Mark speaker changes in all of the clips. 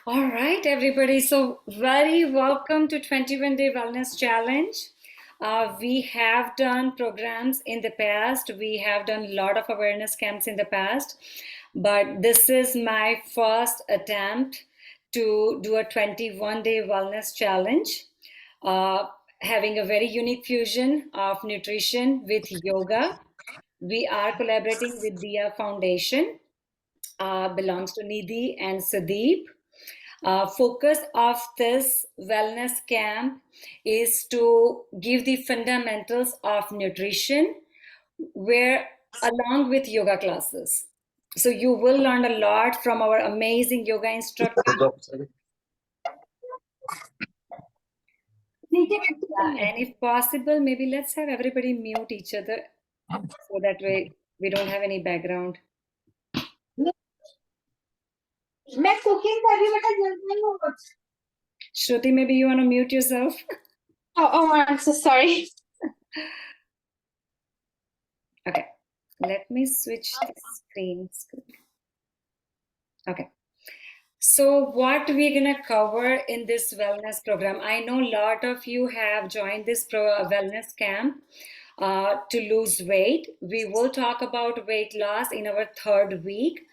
Speaker 1: All right, everybody. So, very welcome to 21 Day Wellness Challenge. We have done programs in the past. We have done a lot of awareness camps in the past, but this is my first attempt to do a 21 Day Wellness Challenge, having a very unique fusion of nutrition with yoga. We are collaborating with Dia Foundation, belongs to Nidhi and Sudeep. Focus of this wellness camp is to give the fundamentals of nutrition where along with yoga classes. So you will learn a lot from our amazing yoga instructor. And if possible, maybe let's have everybody mute each other so that way we don't have any background.
Speaker 2: मैं cooking कर रही हूँ बेटा जल्दी नहीं होगा.
Speaker 1: Shruti, maybe you want to mute yourself?
Speaker 2: Oh, I'm so sorry.
Speaker 1: Okay, let me switch the screens. Okay. So what we're gonna cover in this wellness program, I know a lot of you have joined this wellness camp to lose weight. We will talk about weight loss in our third week.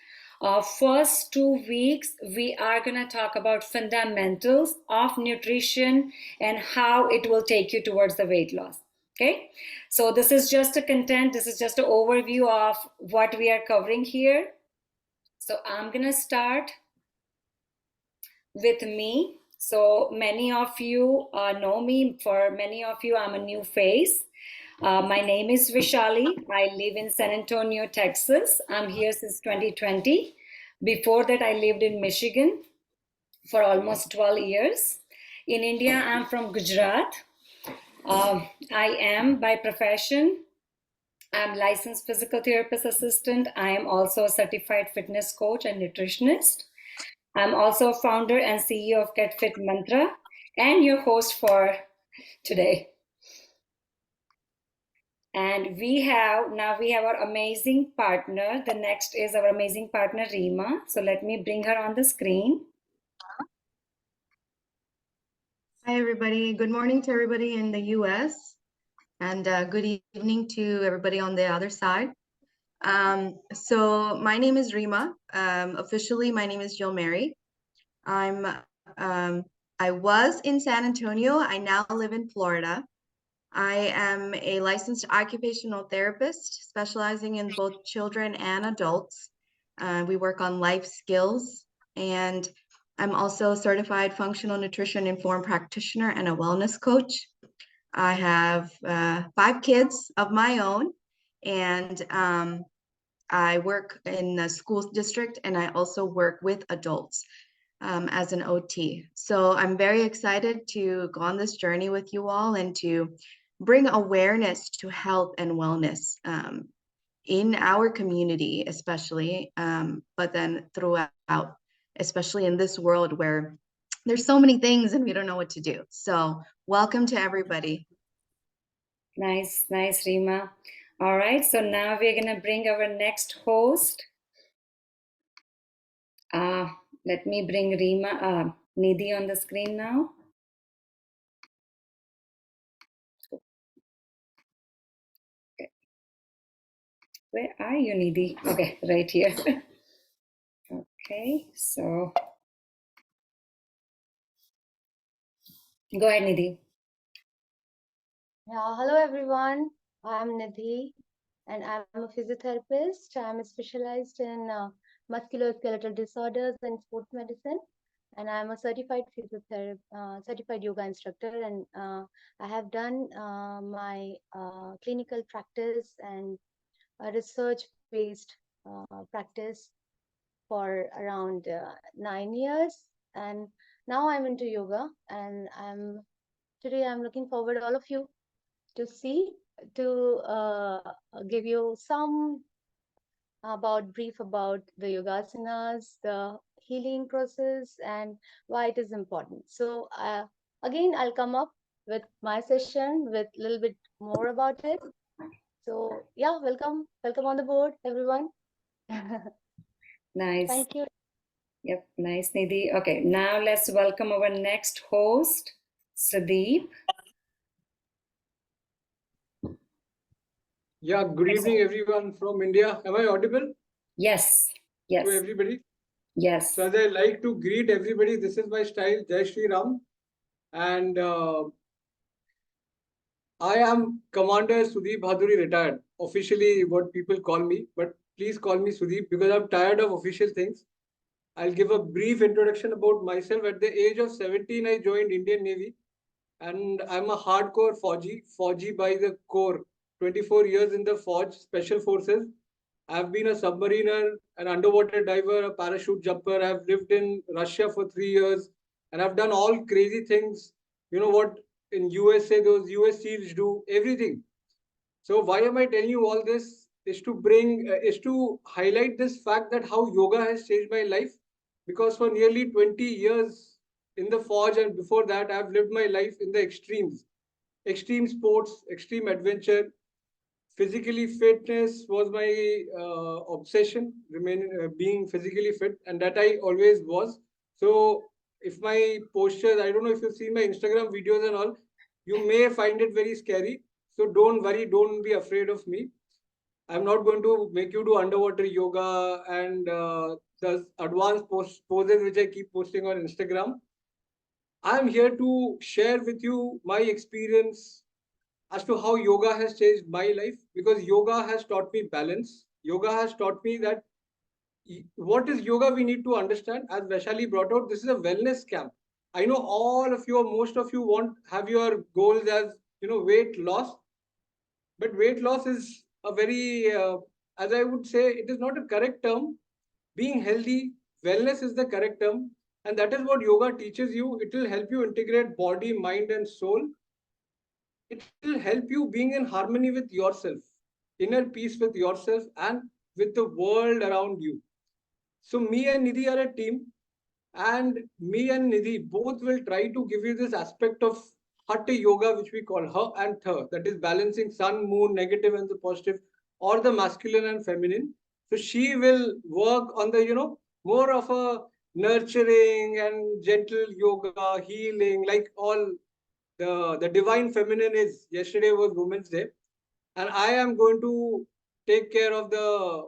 Speaker 1: First 2 weeks, we are gonna talk about fundamentals of nutrition and how it will take you towards the weight loss. Okay, so this is just a content, this is just an overview of what we are covering here. So I'm gonna start with me. So many of you know me. For many of you, I'm a new face. My name is Vishali. I live in San Antonio, Texas. I'm here since 2020. Before that, I lived in Michigan for almost 12 years. In India, I'm from Gujarat. I am by profession, I'm licensed physical therapist assistant. I am also a certified fitness coach and nutritionist. I'm also founder and CEO of Get Fit Mantra and your host for today. And we have our amazing partner. The next is our amazing partner, Rima. So let me bring her on the screen.
Speaker 3: Hi, everybody. Good morning to everybody in the US and good evening to everybody on the other side. So my name is Rima. Officially, my name is Jill Mary. I was in San Antonio. I now live in Florida. I am a licensed occupational therapist specializing in both children and adults. We work on life skills, and I'm also a certified functional nutrition informed practitioner and a wellness coach. I have 5 kids of my own, and I work in the school district, and I also work with adults as an OT. So I'm very excited to go on this journey with you all and to bring awareness to health and wellness in our community, especially, but then throughout, especially in this world where there's so many things and we don't know what to do. So welcome to everybody.
Speaker 1: Nice, Rima. All right, so now we're gonna bring our next host. Let me bring Nidhi on the screen now. Okay. Where are you, Nidhi? Okay, right here. Okay, so go ahead, Nidhi.
Speaker 4: Hello everyone, I'm Nidhi and I'm a physiotherapist. I'm specialized in musculoskeletal disorders and sports medicine, and I'm a certified certified yoga instructor, and I have done my clinical practice and research-based practice for around 9 years, and now I'm into yoga, and today I'm looking forward all of you to give you some brief about the yogasanas, the healing process, and why it is important. So again, I'll come up with my session with a little bit more about it. So yeah, welcome on the board, everyone.
Speaker 1: Nice.
Speaker 4: Thank you.
Speaker 1: Yep, nice, Nidhi. Okay, now let's welcome our next host, Sudeep.
Speaker 5: Yeah, good evening, everyone from India. Am I audible
Speaker 1: Yes,
Speaker 5: to
Speaker 1: yes,
Speaker 5: everybody?
Speaker 1: yes.
Speaker 5: So, as I like to greet everybody, this is my style, Jai Shri Ram. And I am Commander Sudeep Bhaduri retired, officially what people call me. But please call me Sudeep because I'm tired of official things. I'll give a brief introduction about myself. At the age of 17, I joined Indian Navy and I'm a hardcore Fauji by the core. 24 years in the Forge Special Forces. I've been a submariner, an underwater diver, a parachute jumper. I've lived in Russia for 3 years, and I've done all crazy things. You know what in USA those US SEALs do everything. So why am I telling you all this? Is to highlight this fact that how yoga has changed my life. Because for nearly 20 years in the forge and before that, I've lived my life in the extremes, extreme sports, extreme adventure. Physically fitness was my obsession, remaining being physically fit, and that I always was. So if my postures, I don't know if you've seen my Instagram videos and all, you may find it very scary. So don't worry, don't be afraid of me. I'm not going to make you do underwater yoga and the advanced poses which I keep posting on Instagram. I'm here to share with you my experience as to how yoga has changed my life, because yoga has taught me balance. Yoga has taught me that what is yoga we need to understand. As Vaishali brought out, this is a wellness camp. I know all of you or most of you want have your goals as weight loss, but weight loss is a very as I would say, it is not a correct term. Being healthy, wellness is the correct term, and that is what yoga teaches you. It will help you integrate body, mind, and soul. It will help you being in harmony with yourself, inner peace with yourself and with the world around you. So me and Nidhi are a team, and me and Nidhi both will try to give you this aspect of Hatha Yoga, which we call her and ther, that is balancing sun, moon, negative and the positive, or the masculine and feminine. So she will work on the, more of a nurturing and gentle yoga, healing, like all the divine feminine is. Yesterday was Women's Day, and I am going to take care of the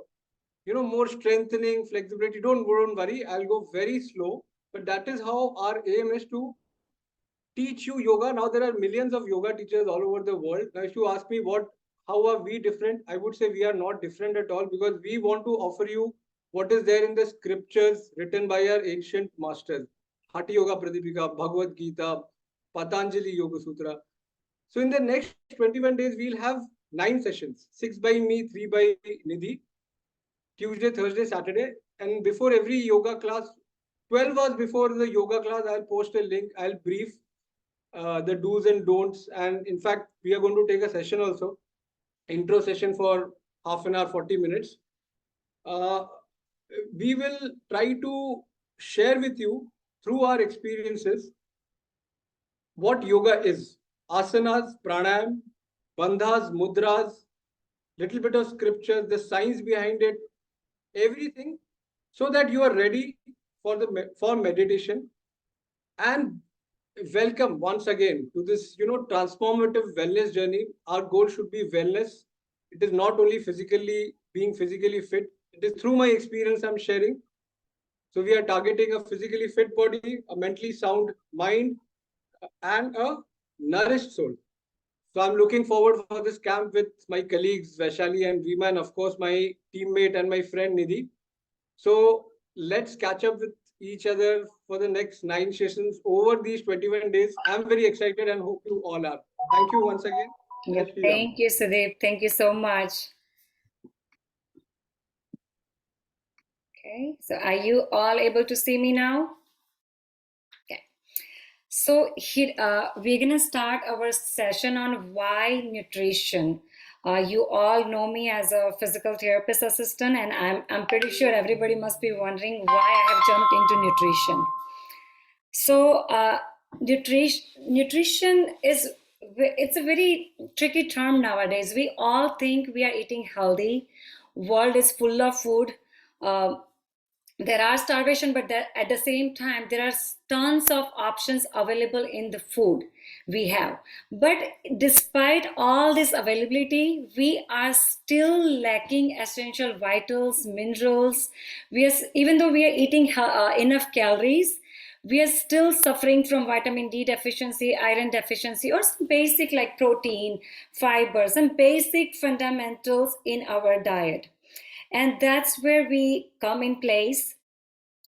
Speaker 5: more strengthening flexibility. Don't worry, I'll go very slow, but that is how our aim is to teach you yoga. Now there are millions of yoga teachers all over the world. Now if you ask me how are we different, I would say we are not different at all, because we want to offer you what is there in the scriptures written by our ancient masters. Hatha Yoga Pradipika, Bhagavad Gita, Patanjali Yoga Sutra. So in the next 21 days, we'll have 9 sessions, 6 by me, 3 by Nidhi, Tuesday, Thursday, Saturday. And before every yoga class, 12 hours before the yoga class, I'll post a link. I'll brief the do's and don'ts. And in fact, we are going to take a session also, intro session for half an hour, 40 minutes. Uh, we will try to share with you through our experiences what yoga is. Asanas, pranayam, bandhas, mudras, little bit of scriptures, the science behind it, everything, so that you are ready for meditation. And welcome once again to this transformative wellness journey. Our goal should be wellness. It is not only being physically fit. It is through my experience I'm sharing. So we are targeting a physically fit body, a mentally sound mind, and a nourished soul. So I'm looking forward for this camp with my colleagues Vaishali and Rima, and of course my teammate and my friend Nidhi. So let's catch up with each other for the next 9 sessions over these 21 days. I'm very excited and hope you all are. Thank you once again.
Speaker 1: Yep. Thank you, Sudeep. Thank you so much. Okay, so are you all able to see me now? Okay. So here we're gonna start our session on why nutrition. You all know me as a physical therapist assistant, and I'm pretty sure everybody must be wondering why I have jumped into nutrition. So nutrition it's a very tricky term nowadays. We all think we are eating healthy. World is full of food. there are starvation, but at the same time there are tons of options available in the food we have. But despite all this availability, we are still lacking essential vitals, minerals. Even though we are eating enough calories, we are still suffering from vitamin D deficiency, iron deficiency, or some basic like protein, fiber, some basic fundamentals in our diet. And that's where we come in place.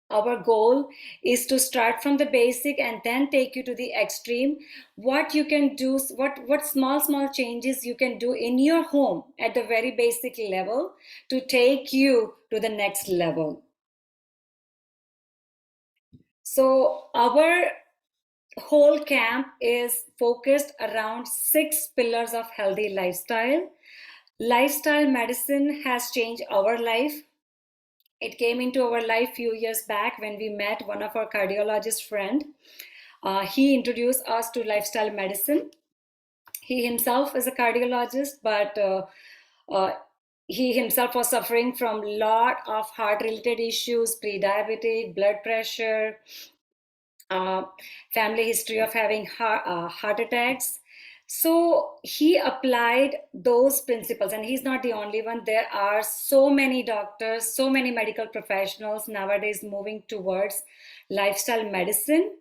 Speaker 1: Our goal is to start from the basic and then take you to the extreme. What you can do, what small changes you can do in your home at the very basic level to take you to the next level. So our whole camp is focused around 6 pillars of healthy lifestyle. Lifestyle medicine has changed our life. It came into our life few years back when we met one of our cardiologist friend. He introduced us to lifestyle medicine. He himself is a cardiologist, but he himself was suffering from a lot of heart-related issues, pre-diabetic, blood pressure, family history of having heart attacks. So he applied those principles, and he's not the only one. There are so many doctors, so many medical professionals nowadays moving towards lifestyle medicine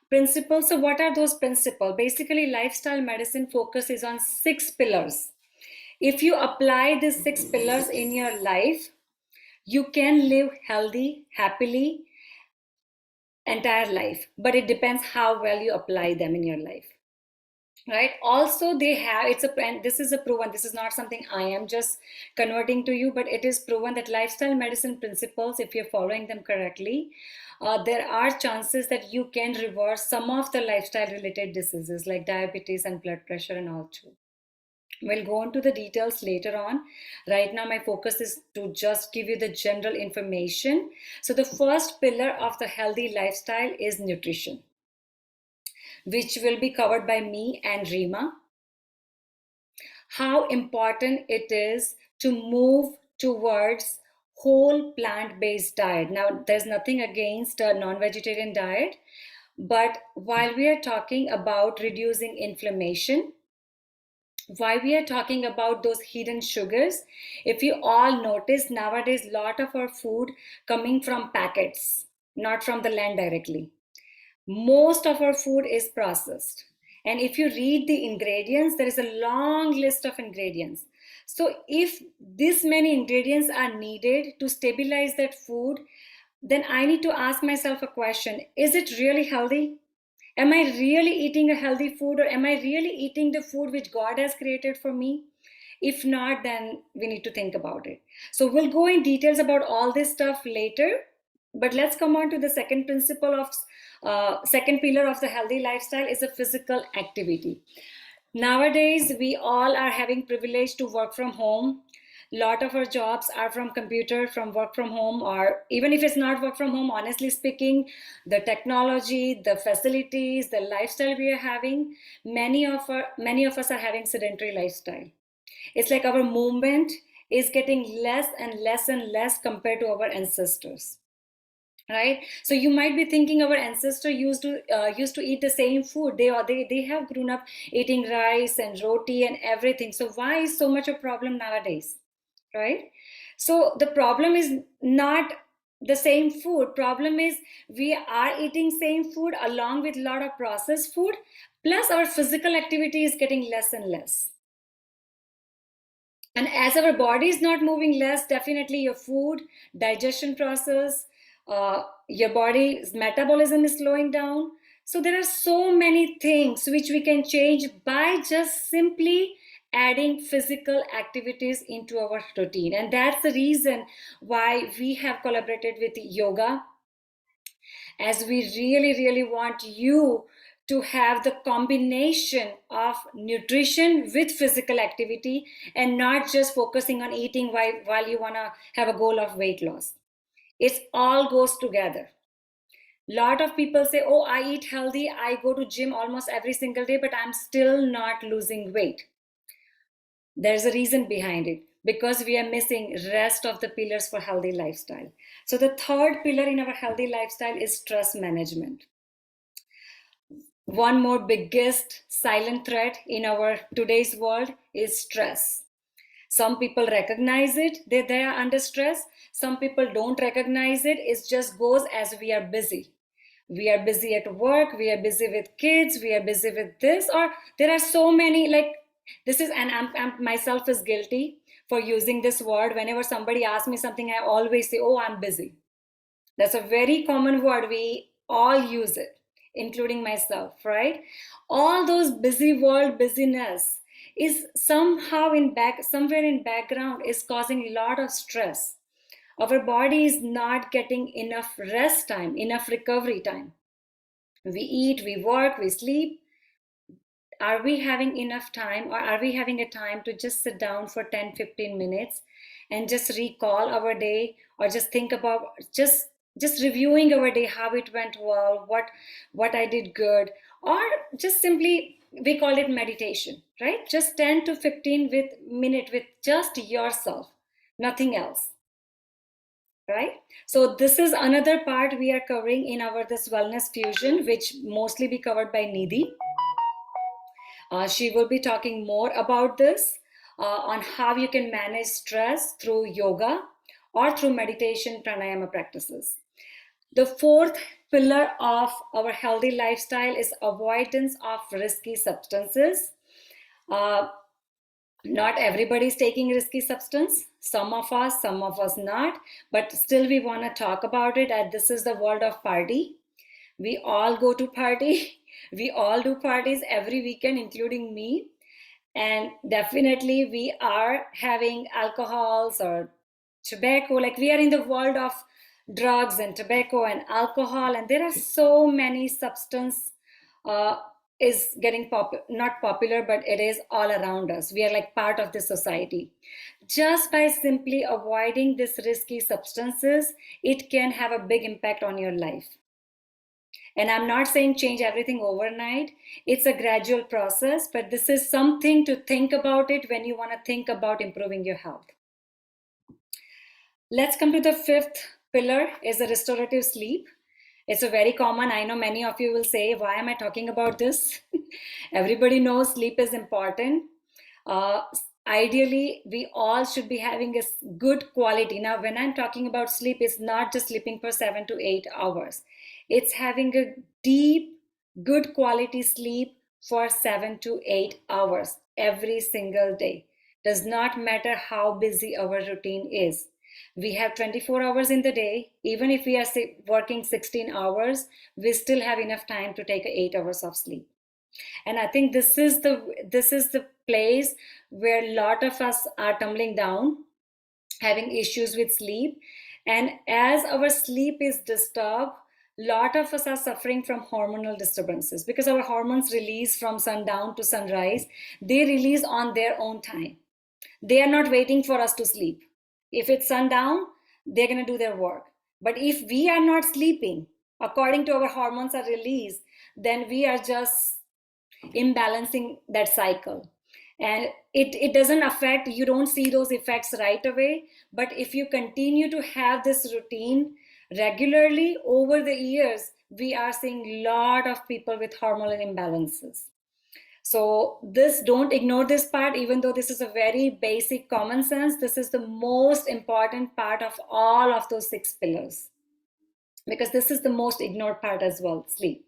Speaker 1: principles. So what are those principles? Basically, lifestyle medicine focuses on 6 pillars. If you apply these 6 pillars in your life, you can live healthy, happily, entire life, but it depends how well you apply them in your life, right? Also, they have, and this is a proven, this is not something I am just converting to you, but it is proven that lifestyle medicine principles, if you're following them correctly, there are chances that you can reverse some of the lifestyle related diseases like diabetes and blood pressure and all too. We'll go into the details later on. Right now, my focus is to just give you the general information. So the first pillar of the healthy lifestyle is nutrition, which will be covered by me and Rima. How important it is to move towards whole plant-based diet. Now, there's nothing against a non-vegetarian diet, but while we are talking about reducing inflammation, why we are talking about those hidden sugars, if you all notice nowadays, a lot of our food coming from packets, not from the land directly. Most of our food is processed, and if you read the ingredients, there is a long list of ingredients. So if this many ingredients are needed to stabilize that food, then I need to ask myself a question: is it really healthy? Am I really eating a healthy food, or am I really eating the food which God has created for me? If not, then we need to think about it. So we'll go in details about all this stuff later, but let's come on to the second principle of second pillar of the healthy lifestyle is a physical activity. Nowadays, we all are having privilege to work from home. Lot of our jobs are from computer, from work from home, or even if it's not work from home, honestly speaking, the technology, the facilities, the lifestyle we are having, many of us are having sedentary lifestyle. It's like our movement is getting less and less and less compared to our ancestors, right? So you might be thinking our ancestors used to eat the same food. They have grown up eating rice and roti and everything. So why is so much a problem nowadays, right? So the problem is not the same food. Problem is we are eating same food along with a lot of processed food, plus our physical activity is getting less and less. And as our body is not moving less, definitely your food digestion process, your body's metabolism is slowing down. So there are so many things which we can change by just simply adding physical activities into our routine. And that's the reason why we have collaborated with yoga, as we really want you to have the combination of nutrition with physical activity and not just focusing on eating while you want to have a goal of weight loss. It all goes together. Lot of people say, oh, I eat healthy, I go to gym almost every single day, but I'm still not losing weight. There's a reason behind it. because we are missing rest of the pillars for healthy lifestyle. So the third pillar in our healthy lifestyle is stress management. One more biggest silent threat in our today's world is stress. Some people recognize it, that they are under stress. Some people don't recognize it. It just goes as we are busy. We are busy at work, we are busy with kids, we are busy with this, or there are so many, like this is, and I'm myself is guilty for using this word. Whenever somebody asks me something, I always say, oh, I'm busy. That's a very common word. We all use it, including myself, right? All those busy world busyness is somewhere in background is causing a lot of stress. Our body is not getting enough rest time, enough recovery time. We eat, we work, we sleep. Are we having enough time, or are we having a time to just sit down for 10-15 minutes and just recall our day, or just think about just reviewing our day, how it went well, what I did good, or just simply, we call it meditation, right? Just 10 to 15 minute with just yourself, nothing else, right? So this is another part we are covering in our this wellness fusion, which mostly be covered by Nidhi. She will be talking more about this, on how you can manage stress through yoga or through meditation, pranayama practices. The fourth pillar of our healthy lifestyle is avoidance of risky substances. Not everybody is taking risky substance. Some of us not, but still we want to talk about it, as this is the world of party. We all go to party. We all do parties every weekend, including me. And definitely we are having alcohols or tobacco. Like, we are in the world of drugs and tobacco and alcohol, and there are so many substance is getting not popular, but it is all around us. We are like part of the society. Just by simply avoiding these risky substances, it can have a big impact on your life. And I'm not saying change everything overnight. It's a gradual process, but this is something to think about it when you want to think about improving your health. Let's come to the fifth pillar, is a restorative sleep. It's a very common, I know many of you will say, why am I talking about this? Everybody knows sleep is important. Ideally, we all should be having a good quality. Now, when I'm talking about sleep, it's not just sleeping for 7 to 8 hours. It's having a deep, good quality sleep for 7 to 8 hours every single day. Does not matter how busy our routine is. We have 24 hours in the day. Even if we are working 16 hours, we still have enough time to take 8 hours of sleep. And I think this is the place where a lot of us are tumbling down, having issues with sleep. And as our sleep is disturbed, a lot of us are suffering from hormonal disturbances, because our hormones release from sundown to sunrise. They release on their own time. They are not waiting for us to sleep. If it's sundown, they're going to do their work. But if we are not sleeping according to our hormones are released, then we are just imbalancing that cycle. And it doesn't affect, you don't see those effects right away. But if you continue to have this routine regularly over the years, we are seeing a lot of people with hormonal imbalances. So don't ignore this part, even though this is a very basic common sense. This is the most important part of all of those 6 pillars, because this is the most ignored part as well, sleep.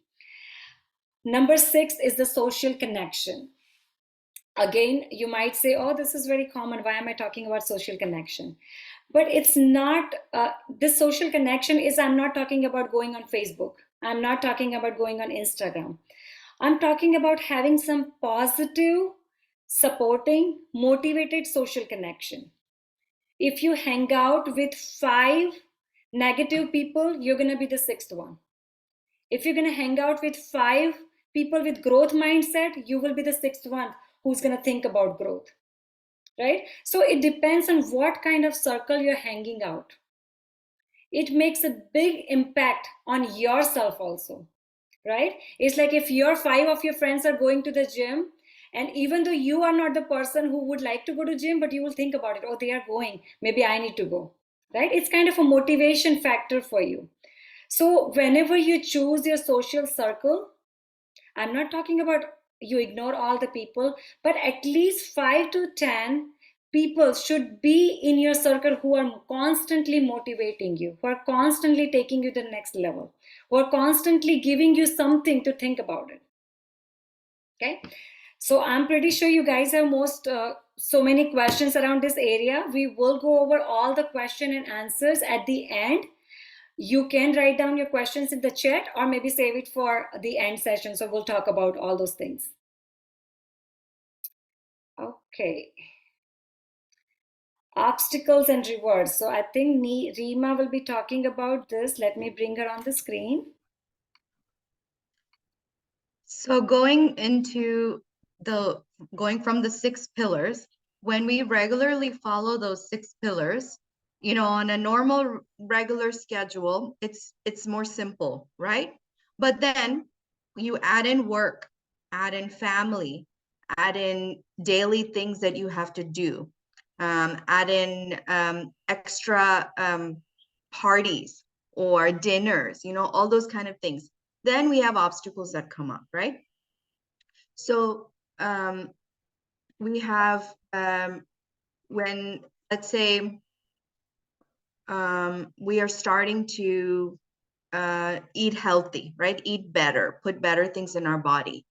Speaker 1: Number 6 is the social connection. Again, you might say, oh, this is very common. Why am I talking about social connection? But it's not, this social connection is, I'm not talking about going on Facebook. I'm not talking about going on Instagram. I'm talking about having some positive, supporting, motivated social connection. If you hang out with 5 negative people, you're going to be the 6th one. If you're going to hang out with 5 people with growth mindset, you will be the 6th one who's going to think about growth, right? So it depends on what kind of circle you're hanging out. It makes a big impact on yourself also, right? It's like if 5 of your friends are going to the gym And even though you are not the person who would like to go to gym, but you will think about it, oh, they are going, maybe I need to go, right? It's kind of a motivation factor for you. So whenever you choose your social circle, I'm not talking about you ignore all the people, but at least 5 to 10 people should be in your circle who are constantly motivating you, who are constantly taking you to the next level, who are constantly giving you something to think about it. Okay. So I'm pretty sure you guys have so many questions around this area. We will go over all the question and answers at the end. You can write down your questions in the chat or maybe save it for the end session. So we'll talk about all those things. Okay. Obstacles and rewards. So I think Rima will be talking about this. Let me bring her on the screen.
Speaker 3: So going from the 6 pillars, when we regularly follow those 6 pillars, you know, on a normal regular schedule, it's more simple, right? But then you add in work, add in family, add in daily things that you have to do, add in extra parties or dinners, you know, all those kind of things. Then we have obstacles that come up, right? So we have when, let's say, we are starting to eat healthy, right? Eat better, put better things in our body.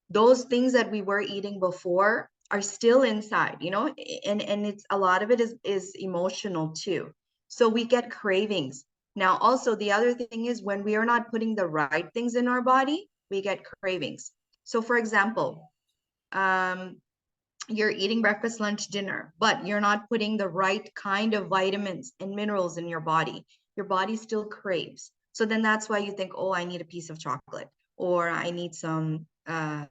Speaker 3: Those things that we were eating before are still inside, you know, and it's a lot of it is emotional too. So we get cravings. Now, also the other thing is when we are not putting the right things in our body, we get cravings. So for example, you're eating breakfast, lunch, dinner, but you're not putting the right kind of vitamins and minerals in your body still craves. So then that's why you think, oh, I need a piece of chocolate, or I need some, I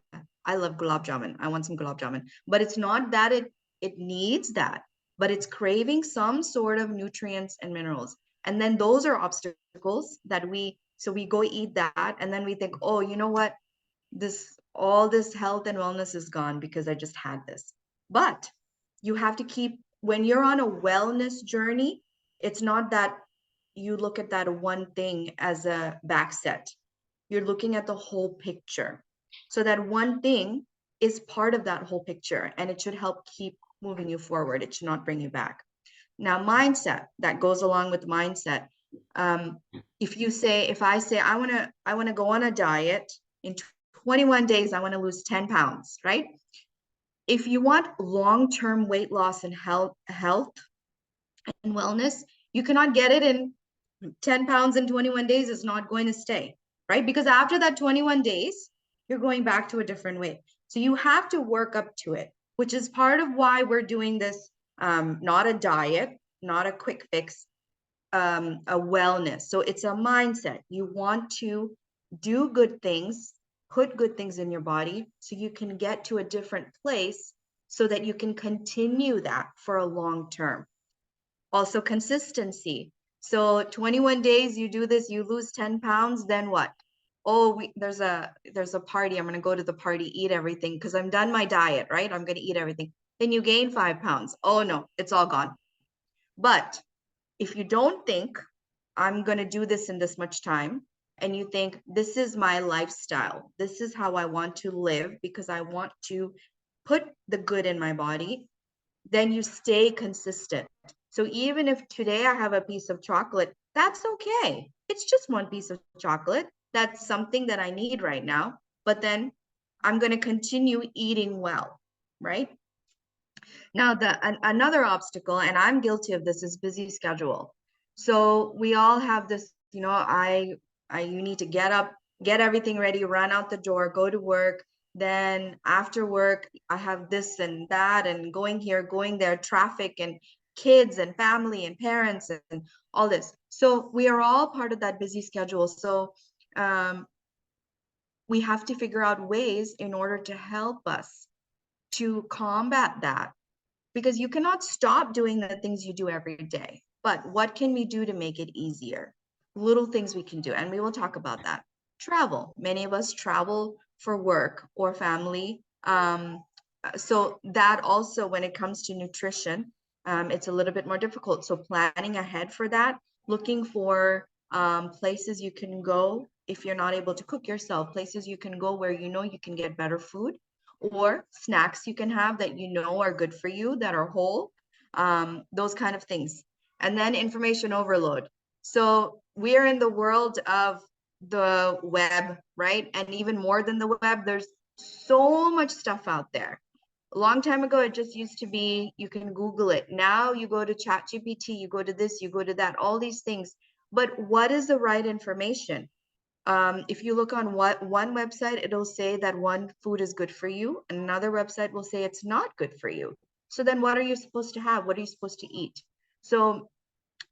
Speaker 3: love gulab jamun, I want some gulab jamun. But it's not that it needs that, but it's craving some sort of nutrients and minerals. And then those are obstacles that we go eat that, and then we think, oh, you know what? All this health and wellness is gone because I just had this. But you have to keep, when you're on a wellness journey, it's not that you look at that one thing as a backset. You're looking at the whole picture. So that one thing is part of that whole picture, and it should help keep moving you forward. It should not bring you back. Now, mindset, that goes along with mindset. If I say I want to go on a diet in 21 days, I want to lose 10 pounds, right? If you want long-term weight loss and health and wellness, you cannot get it in 10 pounds in 21 days. Is not going to stay, right? Because after that 21 days, you're going back to a different weight. So you have to work up to it, which is part of why we're doing this, not a diet, not a quick fix, a wellness. So it's a mindset. You want to do good things, put good things in your body so you can get to a different place so that you can continue that for a long term. Also consistency. So 21 days, you do this, you lose 10 pounds, then what? Oh, there's a party. I'm going to go to the party, eat everything because I'm done my diet, right? I'm going to eat everything. Then you gain 5 pounds. Oh no, it's all gone. But if you don't think I'm going to do this in this much time, and you think this is my lifestyle, this is how I want to live because I want to put the good in my body, then you stay consistent. So even if today I have a piece of chocolate, that's okay. It's just one piece of chocolate. That's something that I need right now. But then I'm going to continue eating well, right? Now, another obstacle, and I'm guilty of this, is busy schedule. So we all have this, you know, you need to get up, get everything ready, run out the door, go to work. Then after work, I have this and that, and going here, going there, traffic and kids and family and parents and all this. So we are all part of that busy schedule. So we have to figure out ways in order to help us to combat that, because you cannot stop doing the things you do every day. But what can we do to make it easier? Little things we can do, and we will talk about that. Travel. Many of us travel for work or family So that also, when it comes to nutrition, it's a little bit more difficult. So planning ahead for that, looking for places you can go if you're not able to cook yourself, places you can go where you know you can get better food, or snacks you can have that you know are good for you, that are whole, those kind of things. And then information overload. So we are in the world of the web, right? And even more than the web, there's so much stuff out there. A long time ago, it just used to be, you can Google it. Now you go to ChatGPT, you go to this, you go to that, all these things. But what is the right information? If you look on one website, it'll say that one food is good for you, and another website will say it's not good for you. So then what are you supposed to have? What are you supposed to eat? So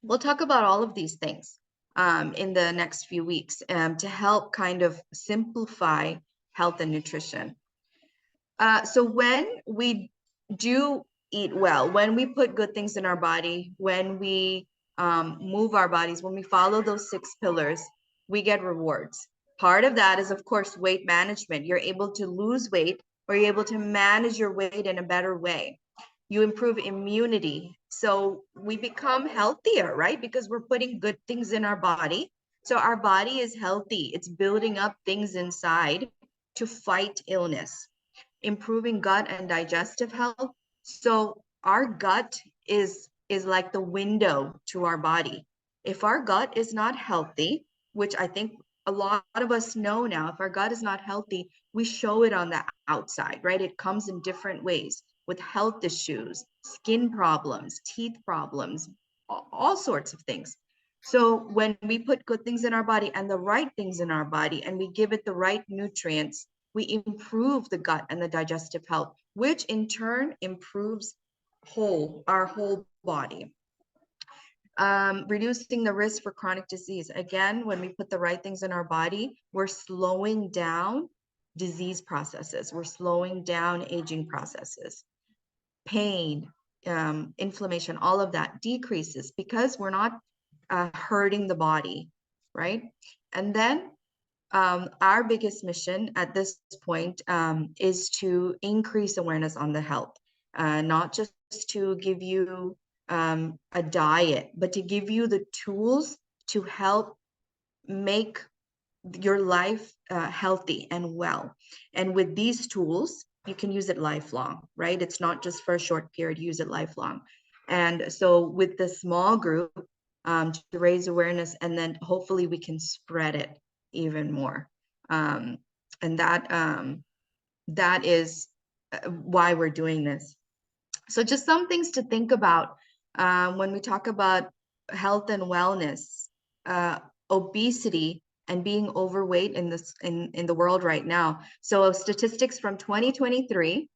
Speaker 3: we'll talk about all of these things in the next few weeks to help kind of simplify health and nutrition. So when we do eat well, when we put good things in our body, when we move our bodies, when we follow those 6 pillars, we get rewards. Part of that is, of course, weight management. You're able to lose weight, or you're able to manage your weight in a better way. You improve immunity. So we become healthier, right? Because we're putting good things in our body. So our body is healthy. It's building up things inside to fight illness, improving gut and digestive health. So our gut is like the window to our body. If our gut is not healthy, which I think a lot of us know now, if our gut is not healthy, we show it on the outside, right? It comes in different ways, with health issues, skin problems, teeth problems, all sorts of things. So when we put good things in our body and the right things in our body, and we give it the right nutrients, we improve the gut and the digestive health, which in turn improves our whole body. Reducing the risk for chronic disease. Again, when we put the right things in our body, we're slowing down disease processes. We're slowing down aging processes. Pain, inflammation, all of that decreases because we're not hurting the body, right? And then our biggest mission at this point is to increase awareness on the health, not just to give you a diet, but to give you the tools to help make your life healthy and well. And with these tools, you can use it lifelong, right? It's not just for a short period, use it lifelong. And so with the small group, to raise awareness, and then hopefully we can spread it even more. And that is why we're doing this. So just some things to think about when we talk about health and wellness. Obesity and being overweight in the world right now. So statistics from 2023,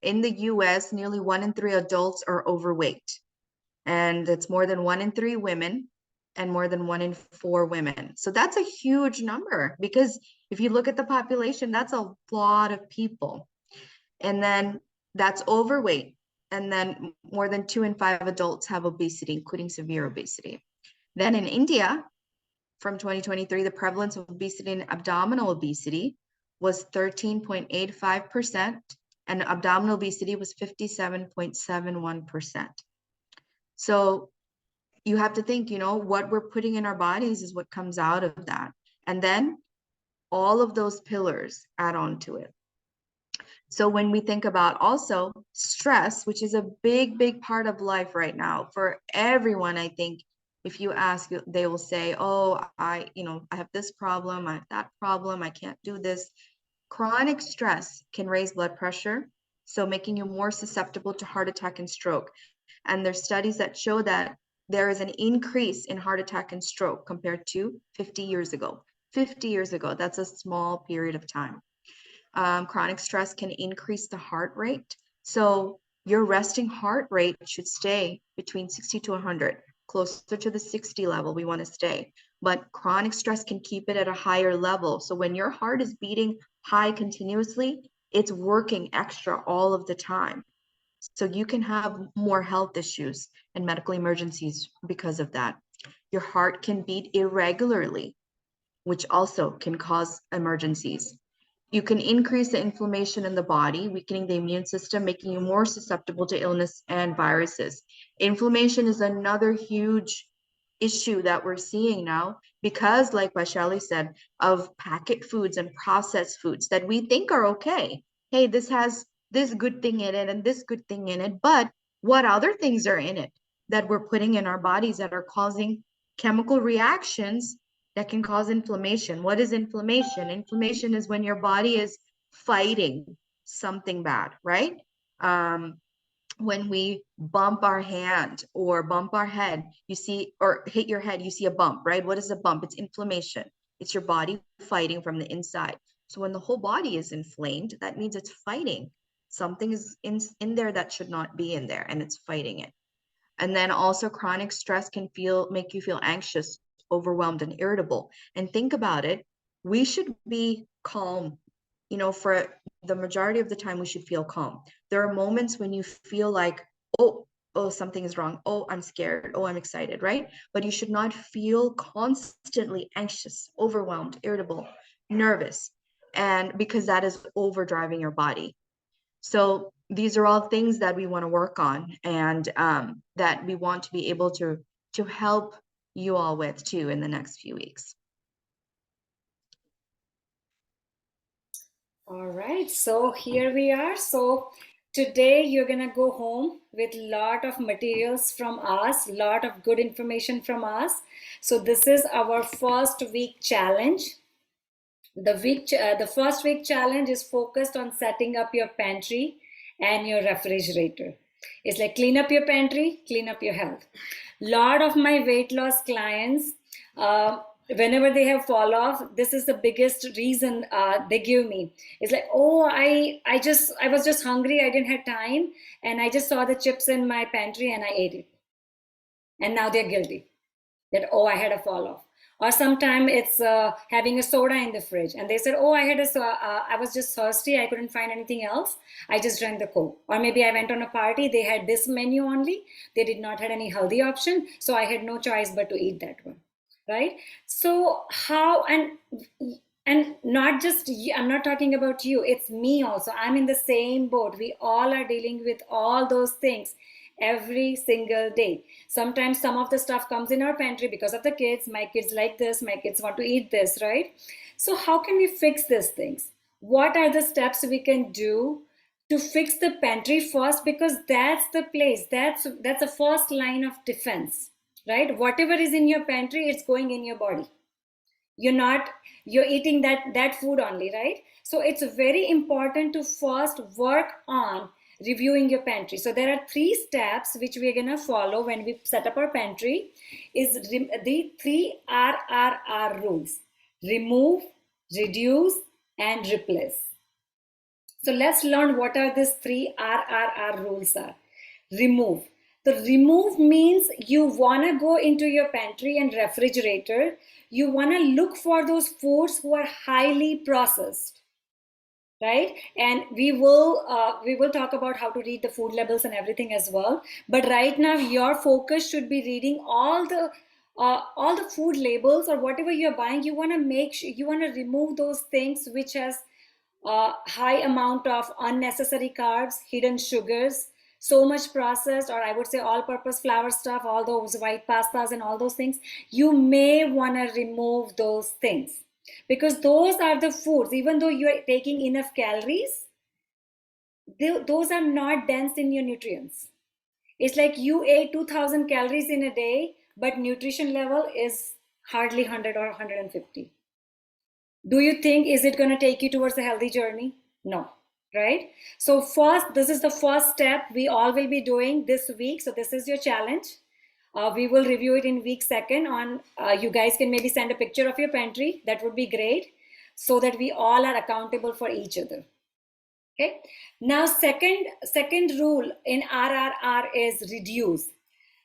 Speaker 3: in the US, nearly 1 in 3 adults are overweight. And it's more than 1 in 3 women and more than 1 in 4 women. So that's a huge number, because if you look at the population, that's a lot of people. And then that's overweight. And then more than 2 in 5 adults have obesity, including severe obesity. Then in India, from 2023, the prevalence of obesity and abdominal obesity was 13.85%, and abdominal obesity was 57.71%. So you have to think, what we're putting in our bodies is what comes out of that. And then all of those pillars add on to it. So when we think about also stress, which is a big, big part of life right now for everyone, I think if you ask, they will say, oh, I have this problem, I have that problem, I can't do this. Chronic stress can raise blood pressure, so making you more susceptible to heart attack and stroke. And there's studies that show that there is an increase in heart attack and stroke compared to 50 years ago. 50 years ago, that's a small period of time. Chronic stress can increase the heart rate. So your resting heart rate should stay between 60 to 100, closer to the 60 level we want to stay. But chronic stress can keep it at a higher level. So when your heart is beating high continuously, it's working extra all of the time. So you can have more health issues and medical emergencies because of that. Your heart can beat irregularly, which also can cause emergencies. You can increase the inflammation in the body, weakening the immune system, making you more susceptible to illness and viruses. Inflammation is another huge issue that we're seeing now because, like Vaishali said, of packet foods and processed foods that we think are okay. Hey, this has this good thing in it and this good thing in it, but what other things are in it that we're putting in our bodies that are causing chemical reactions that can cause inflammation? What is inflammation? Inflammation is when your body is fighting something bad, right? When we bump our hand or bump our head, you see, or hit your head, you see a bump, right? What is a bump? It's inflammation. It's your body fighting from the inside. So when the whole body is inflamed, that means it's fighting. Something is in there that should not be in there, and it's fighting it. And then also chronic stress can make you feel anxious, overwhelmed, and irritable. And think about it, we should be calm. For the majority of the time, we should feel calm. There are moments when you feel like, oh, something is wrong. Oh, I'm scared. Oh, I'm excited, right? But you should not feel constantly anxious, overwhelmed, irritable, nervous, and because that is overdriving your body. So these are all things that we want to work on, and that we want to be able to help you all with too in the next few weeks.
Speaker 1: All right, so here we are. So today you're gonna go home with a lot of materials from us, lot of good information from us. So this is our first week challenge. The first week challenge is focused on setting up your pantry and your refrigerator. It's like clean up your pantry, clean up your health. Lot of my weight loss clients, whenever they have fall off, this is the biggest reason they give me. It's like, oh, I was just hungry, I didn't have time, and I just saw the chips in my pantry and I ate it. And now they're guilty that, oh, I had a fall off. Or sometimes it's having a soda in the fridge, and they said, oh, I was just thirsty, I couldn't find anything else, I just drank the Coke. Or maybe I went on a party, they had this menu only, they did not have any healthy option, so I had no choice but to eat that one, right? So how, and not just, I'm not talking about you, it's me also, I'm in the same boat. We all are dealing with all those things every single day. Sometimes some of the stuff comes in our pantry because of the kids. My kids like this, my kids want to eat this, right? So how can we fix these things? What are the steps we can do to fix the pantry first? Because that's the place, that's the first line of defense, right? Whatever is in your pantry, it's going in your body. You're eating that food only, right? So it's very important to first work on reviewing your pantry. So there are 3 steps which we're going to follow when we set up our pantry, is the 3 RRR rules: remove, reduce, and replace. So let's learn what are these 3 RRR rules are. Remove. The remove means you want to go into your pantry and refrigerator. You want to look for those foods who are highly processed, right? And we will talk about how to read the food labels and everything as well. But right now, your focus should be reading all the food labels, or whatever you're buying. You want to make sure, you want to remove those things which has high amount of unnecessary carbs, hidden sugars, so much processed, or I would say all-purpose flour stuff, all those white pastas and all those things. You may want to remove those things, because those are the foods, even though you are taking enough calories, those are not dense in your nutrients. It's like you ate 2000 calories in a day, but nutrition level is hardly 100 or 150. Do you think, is it going to take you towards a healthy journey? No, right? So first, this is the first step we all will be doing this week. So this is your challenge. We will review it in week 2nd on, you guys can maybe send a picture of your pantry. That would be great, so that we all are accountable for each other. Okay. Now, second rule in RRR is reduce.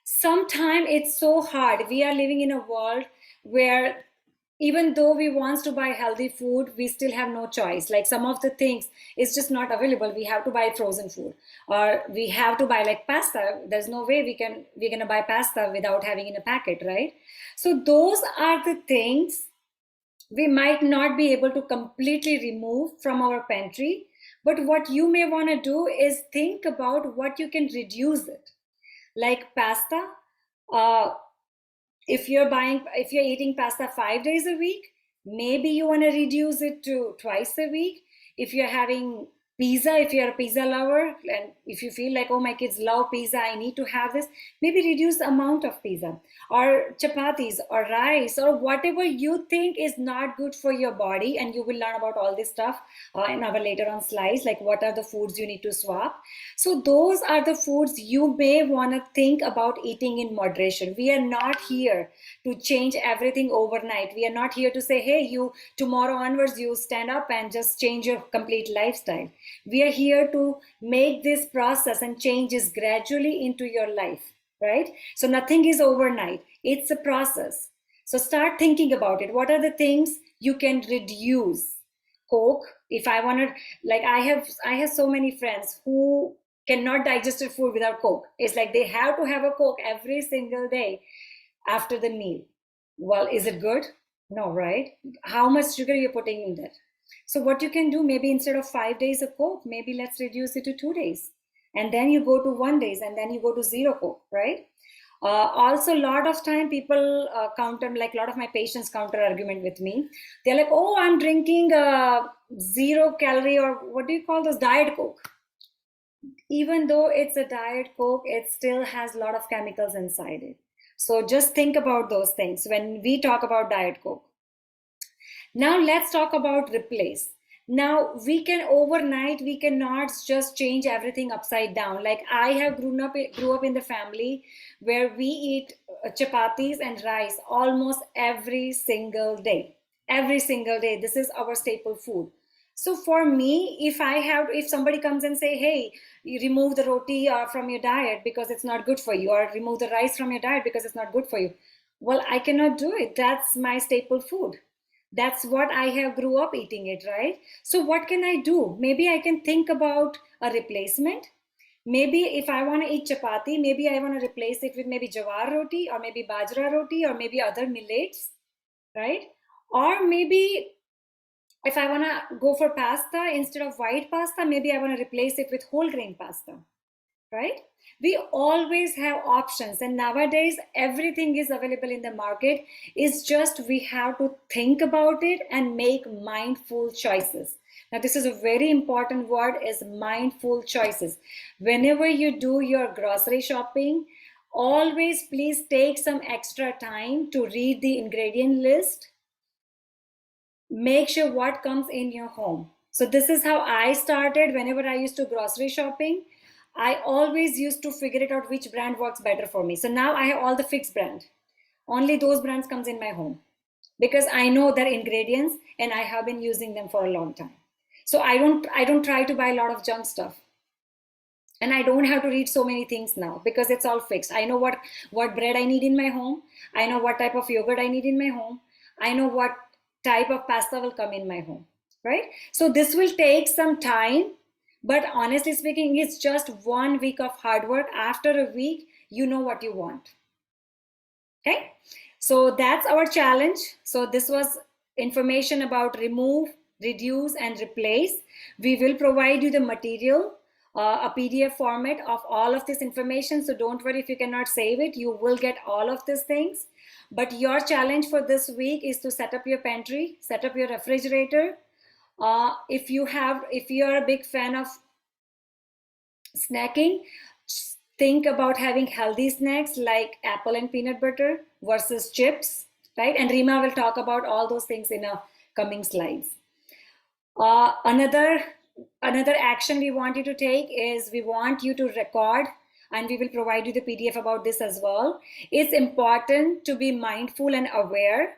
Speaker 1: Sometimes it's so hard. We are living in a world where even though we want to buy healthy food, we still have no choice. Like some of the things is just not available. We have to buy frozen food, or we have to buy like pasta. There's no way we're gonna buy pasta without having in a packet, right? So those are the things we might not be able to completely remove from our pantry, but what you may want to do is think about what you can reduce it. Like pasta, if you're eating pasta 5 days a week, maybe you want to reduce it to twice a week. If you're having pizza, if you're a pizza lover, and if you feel like, oh, my kids love pizza, I need to have this, maybe reduce the amount of pizza, or chapatis, or rice, or whatever you think is not good for your body. And you will learn about all this stuff in our later on slides, like what are the foods you need to swap. So those are the foods you may want to think about eating in moderation. We are not here to change everything overnight. We are not here to say, hey, you tomorrow onwards you stand up and just change your complete lifestyle. We are here to make this process and changes gradually into your life, right? So nothing is overnight. It's a process. So start thinking about it. What are the things you can reduce? Coke, if I want to, like I have so many friends who cannot digest food without Coke. It's like they have to have a Coke every single day after the meal. Well, is it good? No, right? How much sugar you're putting in that? So what you can do, maybe instead of 5 days of Coke, maybe let's reduce it to 2 days. And then you go to 1 days, and then you go to zero Coke, right? Also, a lot of time people counter, like a lot of my patients counter argument with me. They're like, oh, I'm drinking 0 calorie, or what do you call those, Diet Coke. Even though it's a Diet Coke, it still has a lot of chemicals inside it. So just think about those things when we talk about Diet Coke. Now let's talk about replace. Now we cannot just change everything upside down. Like I have grew up in the family where we eat chapatis and rice almost every single day. Every single day. This is our staple food. So for me, if somebody comes and say, hey, you remove the roti from your diet because it's not good for you, or remove the rice from your diet because it's not good for you. Well, I cannot do it. That's my staple food. That's what I have grew up eating it, right? So what can I do? Maybe I can think about a replacement. Maybe if I want to eat chapati, maybe I want to replace it with maybe jawar roti, or maybe bajra roti, or maybe other millets, right? Or maybe if I want to go for pasta, instead of white pasta, maybe I want to replace it with whole grain pasta, right? We always have options, and nowadays everything is available in the market. It's just we have to think about it and make mindful choices. Now this is a very important word, is mindful choices. Whenever you do your grocery shopping, always please take some extra time to read the ingredient list. Make sure what comes in your home. So this is how I started. Whenever I used to grocery shopping, I always used to figure it out which brand works better for me. So now I have all the fixed brand. Only those brands comes in my home because I know their ingredients and I have been using them for a long time. So I don't try to buy a lot of junk stuff. And I don't have to read so many things now because it's all fixed. I know what bread I need in my home. I know what type of yogurt I need in my home. I know what type of pasta will come in my home, right? So this will take some time, but honestly speaking, it's just 1 week of hard work. After a week, you know what you want. Okay, so that's our challenge. So this was information about remove, reduce, and replace. We will provide you the material, a PDF format of all of this information. So don't worry if you cannot save it, you will get all of these things. But your challenge for this week is to set up your pantry, set up your refrigerator. If you are a big fan of snacking, think about having healthy snacks like apple and peanut butter versus chips, right? And Rima will talk about all those things in a coming slides. Another action we want you to take is we want you to record, and we will provide you the PDF about this as well. It's important to be mindful and aware.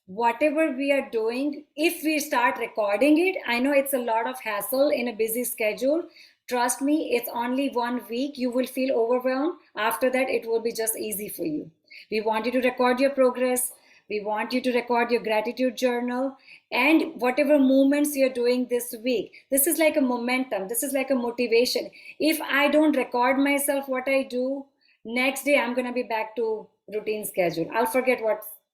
Speaker 1: Whatever we are doing, if we start recording it, I know it's a lot of hassle in a busy schedule. Trust me, it's only 1 week. You will feel overwhelmed. After that, it will be just easy for you. We want you to record your progress. We want you to record your gratitude journal and whatever movements you're doing this week. This is like a momentum. This is like a motivation. If I don't record myself what I do, next day I'm going to be back to routine schedule. I'll forget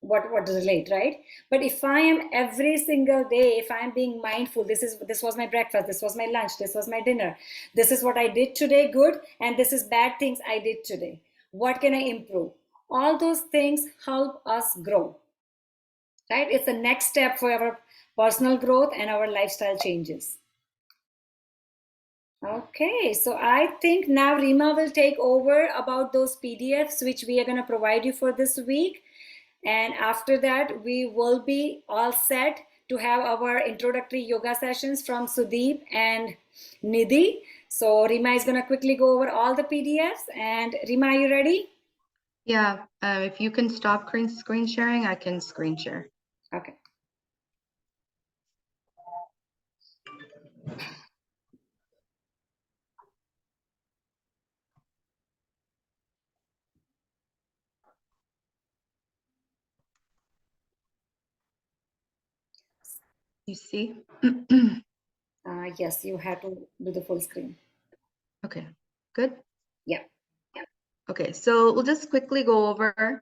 Speaker 1: what to relate, right? But if I am every single day, if I am being mindful, this was my breakfast, this was my lunch, this was my dinner, this is what I did today good, and this is bad things I did today, what can I improve? All those things help us grow, right? It's the next step for our personal growth and our lifestyle changes. Okay, so I think now Rima will take over about those PDFs which we are going to provide you for this week. And after that, we will be all set to have our introductory yoga sessions from Sudeep and Nidhi. So Rima is going to quickly go over all the PDFs. And Rima, are you ready?
Speaker 3: Yeah, if you can stop screen sharing, I can screen share.
Speaker 1: Okay.
Speaker 3: You see?
Speaker 1: Yes, you have to do the full screen.
Speaker 3: Okay, good.
Speaker 1: Yeah.
Speaker 3: Okay, so we'll just quickly go over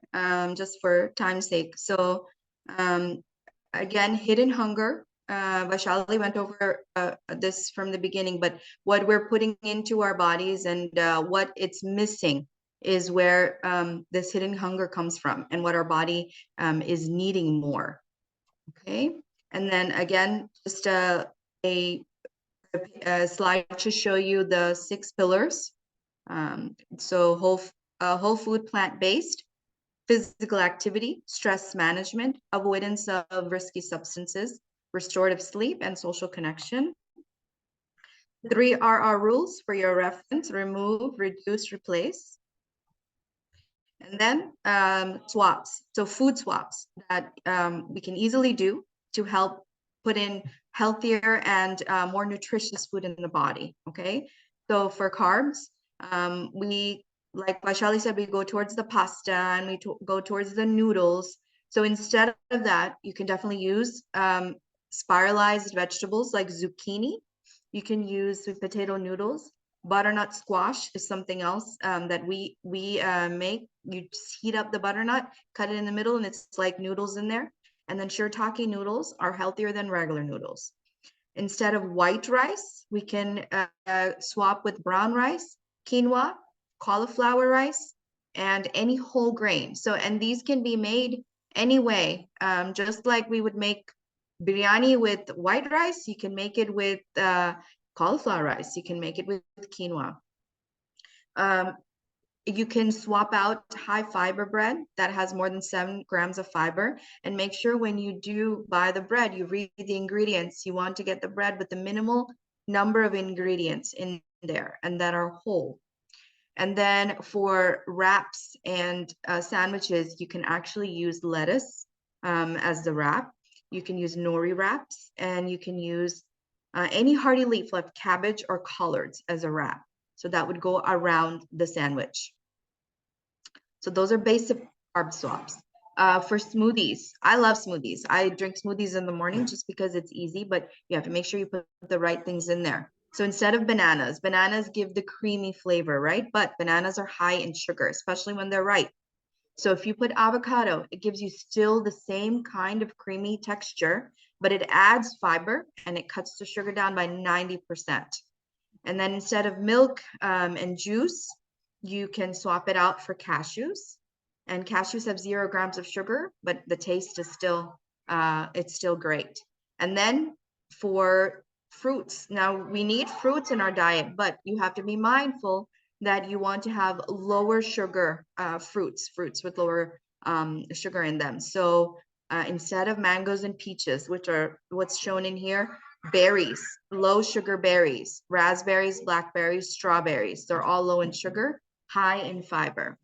Speaker 3: just for time's sake. So again, hidden hunger. Vaishali went over this from the beginning, but what we're putting into our bodies and what it's missing is where this hidden hunger comes from and what our body is needing more. Okay, and then again, just a slide to show you the 6 pillars. So whole food, plant-based, physical activity, stress management, avoidance of risky substances, restorative sleep, and social connection. 3 RR rules for your reference: remove, reduce, replace. And then swaps, so food swaps that we can easily do to help put in healthier and more nutritious food in the body. Okay, so for carbs, we, like Vaishali said, we go towards the pasta and we go towards the noodles. So instead of that, you can definitely use spiralized vegetables like zucchini. You can use sweet potato noodles. Butternut squash is something else that we make. You just heat up the butternut, cut it in the middle, and it's like noodles in there. And then shiitake noodles are healthier than regular noodles. Instead of white rice, we can swap with brown rice, quinoa, cauliflower rice, and any whole grain. So, and these can be made anyway, just like we would make biryani with white rice, you can make it with cauliflower rice, you can make it with quinoa. You can swap out high fiber bread that has more than 7 grams of fiber, and make sure when you do buy the bread, you read the ingredients. You want to get the bread with the minimal number of ingredients in there and that are whole. And then for wraps and sandwiches, you can actually use lettuce as the wrap. You can use nori wraps, and you can use any hearty leaf like cabbage or collards as a wrap. So that would go around the sandwich. So those are basic carb swaps. For smoothies, I love smoothies. I drink smoothies in the morning just because it's easy, but you have to make sure you put the right things in there. So instead of bananas give the creamy flavor, right? But bananas are high in sugar, especially when they're ripe. So if you put avocado, it gives you still the same kind of creamy texture, but it adds fiber and it cuts the sugar down by 90%. And then instead of milk and juice, you can swap it out for cashews. And cashews have 0 grams of sugar, but the taste is still, it's still great. And then for fruits, now we need fruits in our diet, but you have to be mindful that you want to have lower sugar fruits with lower sugar in them. So instead of mangoes and peaches, which are what's shown in here, berries, low sugar berries, raspberries, blackberries, strawberries, they're all low in sugar, high in fiber.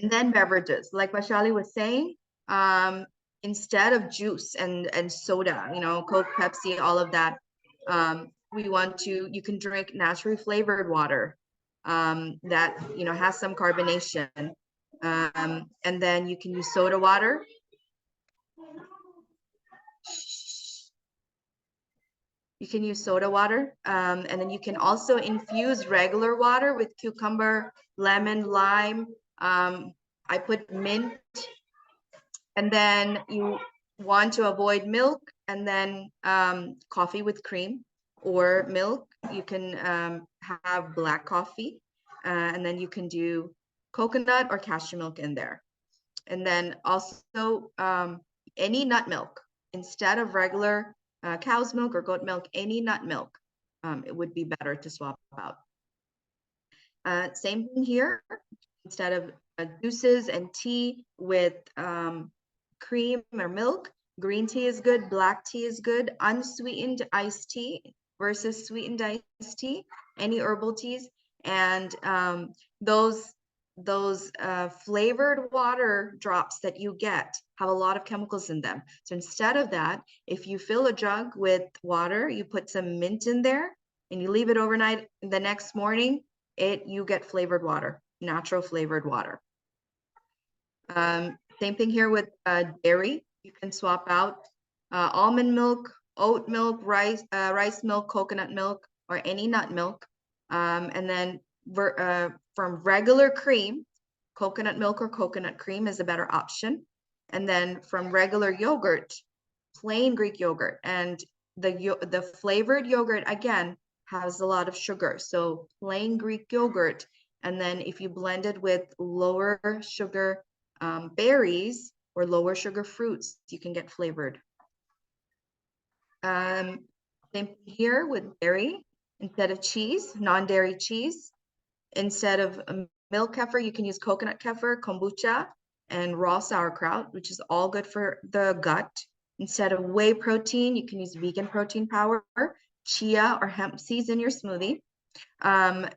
Speaker 3: And then beverages, like Vaishali was saying, instead of juice and soda, you know, Coke, Pepsi, all of that, you can drink naturally flavored water that, you know, has some carbonation. And then you can use soda water. You can use soda water, and then you can also infuse regular water with cucumber, lemon, lime. I put mint And then you want to avoid milk, and then coffee with cream or milk. You can have black coffee, and then you can do coconut or cashew milk in there. And then also any nut milk instead of regular cow's milk or goat milk, any nut milk, it would be better to swap out. Same thing here, instead of juices and tea with cream or milk, green tea is good, black tea is good, unsweetened iced tea versus sweetened iced tea, any herbal teas, and those flavored water drops that you get have a lot of chemicals in them. So instead of that, if you fill a jug with water, you put some mint in there and you leave it overnight, the next morning, you get flavored water, natural flavored water. Same thing here with dairy. You can swap out almond milk, oat milk, rice milk, coconut milk, or any nut milk. And then from regular cream, coconut milk or coconut cream is a better option. And then from regular yogurt, plain Greek yogurt. And the flavored yogurt, again, has a lot of sugar. So plain Greek yogurt. And then if you blend it with lower sugar berries or lower sugar fruits, you can get flavored. Same here with dairy. Instead of cheese, non-dairy cheese. Instead of milk kefir, you can use coconut kefir, kombucha, and raw sauerkraut, which is all good for the gut. Instead of whey protein, you can use vegan protein powder, chia or hemp seeds in your smoothie.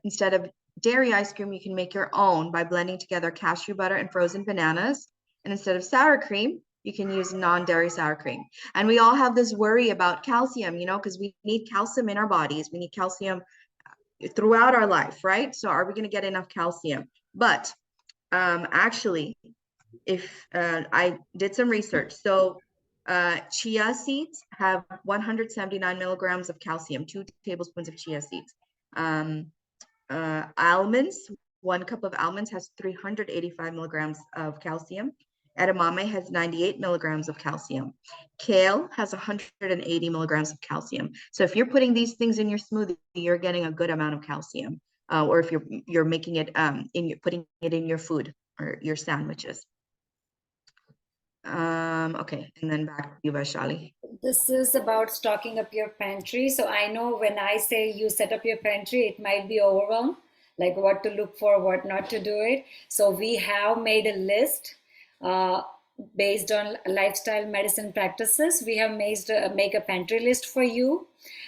Speaker 3: Instead of dairy ice cream, you can make your own by blending together cashew butter and frozen bananas. And instead of sour cream, you can use non-dairy sour cream. And we all have this worry about calcium, you know, because we need calcium in our bodies. We need calcium throughout our life, right? So are we going to get enough calcium? But actually, if I did some research, so chia seeds have 179 milligrams of calcium, 2 tablespoons of chia seeds. Almonds, 1 cup of almonds has 385 milligrams of calcium. Edamame has 98 milligrams of calcium. Kale has 180 milligrams of calcium. So if you're putting these things in your smoothie, you're getting a good amount of calcium. Or if you're making it putting it in your food or your sandwiches. Okay, and then back to you, Vaishali.
Speaker 1: This is about stocking up your pantry. So I know when I say you set up your pantry, it might be overwhelmed, like what to look for, what not to do it. So we have made a list based on lifestyle medicine practices. We have make a pantry list for you.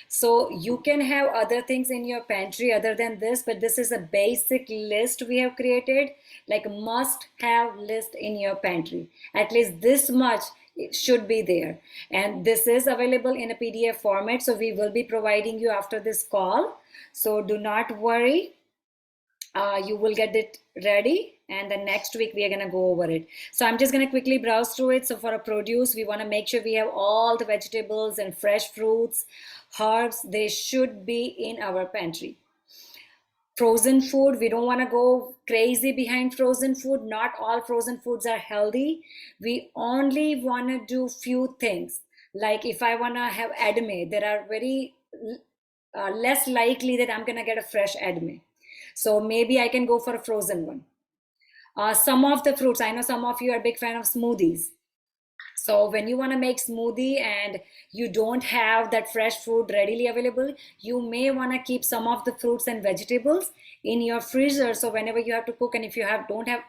Speaker 1: So you can have other things in your pantry other than this, but this is a basic list we have created, like a must have list in your pantry. At least this much it should be there. And this is available in a PDF format. So we will be providing you after this call. So do not worry. You will get it ready, and then next week we are going to go over it. So I'm just going to quickly browse through it. So for a produce, we want to make sure we have all the vegetables and fresh fruits, herbs. They should be in our pantry. Frozen food, we don't want to go crazy behind frozen food. Not all frozen foods are healthy. We only want to do few things. Like if I want to have edamame, there are very less likely that I'm going to get a fresh edamame. So maybe I can go for a frozen one. Some of the fruits, I know some of you are a big fan of smoothies. So when you want to make smoothie and you don't have that fresh fruit readily available, you may want to keep some of the fruits and vegetables in your freezer. So whenever you have to cook, and if you don't have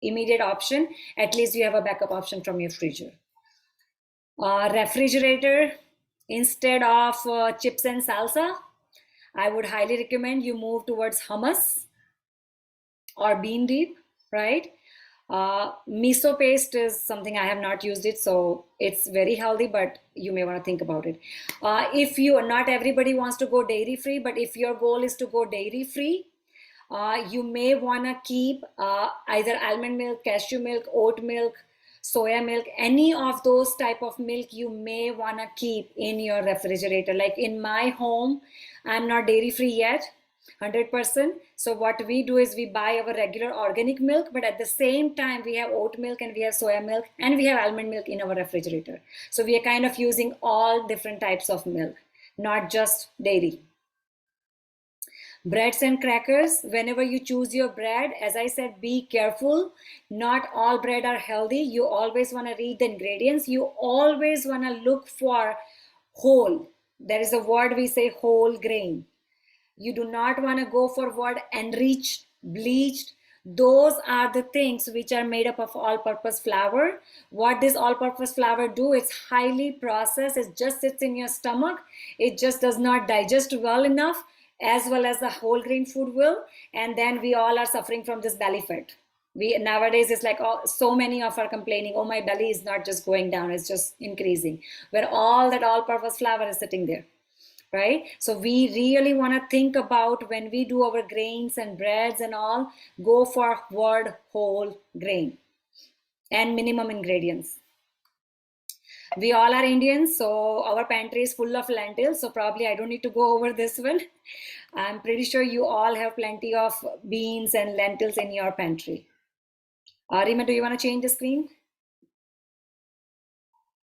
Speaker 1: immediate option, at least you have a backup option from your freezer. Refrigerator, instead of chips and salsa, I would highly recommend you move towards hummus or bean dip, right? Miso paste is something I have not used it, so it's very healthy, but you may want to think about it. If not everybody wants to go dairy free, but if your goal is to go dairy free, you may want to keep either almond milk, cashew milk, oat milk, soya milk, any of those type of milk you may want to keep in your refrigerator. Like in my home, I'm not dairy free yet, 100%. So what we do is we buy our regular organic milk, but at the same time we have oat milk and we have soya milk and we have almond milk in our refrigerator. So we are kind of using all different types of milk, not just dairy. Breads and crackers, whenever you choose your bread, as I said, be careful. Not all bread are healthy. You always want to read the ingredients. You always want to look for whole. There is a word we say, whole grain. You do not want to go for word enriched, bleached. Those are the things which are made up of all-purpose flour. What does all-purpose flour do? It's highly processed. It just sits in your stomach. It just does not digest well enough, as well as the whole grain food will. And then we all are suffering from this belly fat. Nowadays it's like so many of are complaining, oh, my belly is not just going down, it's just increasing, where all that all-purpose flour is sitting there. Right? So we really want to think about when we do our grains and breads and all, go for word whole grain and minimum ingredients. We all are Indians, so our pantry is full of lentils. So probably I don't need to go over this one. I'm pretty sure you all have plenty of beans and lentils in your pantry. Rima, do you want to change the screen?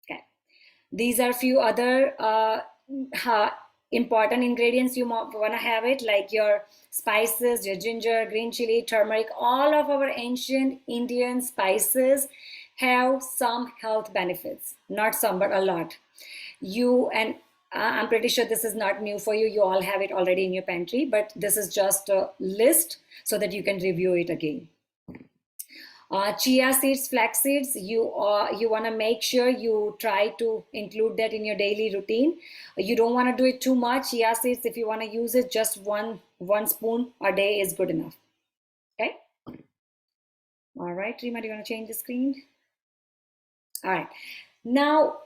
Speaker 1: Okay. These are a few other important ingredients you want to have it, like your spices, your ginger, green chili, turmeric. All of our ancient Indian spices have some health benefits, not some, but a lot. I'm pretty sure this is not new for you. You all have it already in your pantry, but this is just a list so that you can review it again. Chia seeds, flax seeds, you want to make sure you try to include that in your daily routine. You don't want to do it too much. Chia seeds, if you want to use it, just one spoon a day is good enough. Okay. All right, Rima, do you want to change the screen? All right. Now,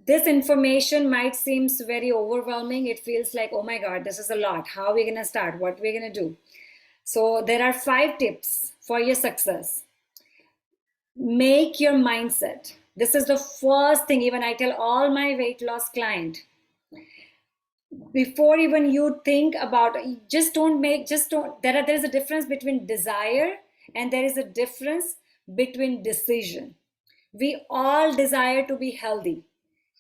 Speaker 1: this information might seem very overwhelming. It feels like, oh my God, this is a lot. How are we going to start? What are we going to do? So there are 5 tips for your success. Make your mindset. This is the first thing even I tell all my weight loss clients. Before even you think about, there is a difference between desire and there is a difference between decision. We all desire to be healthy.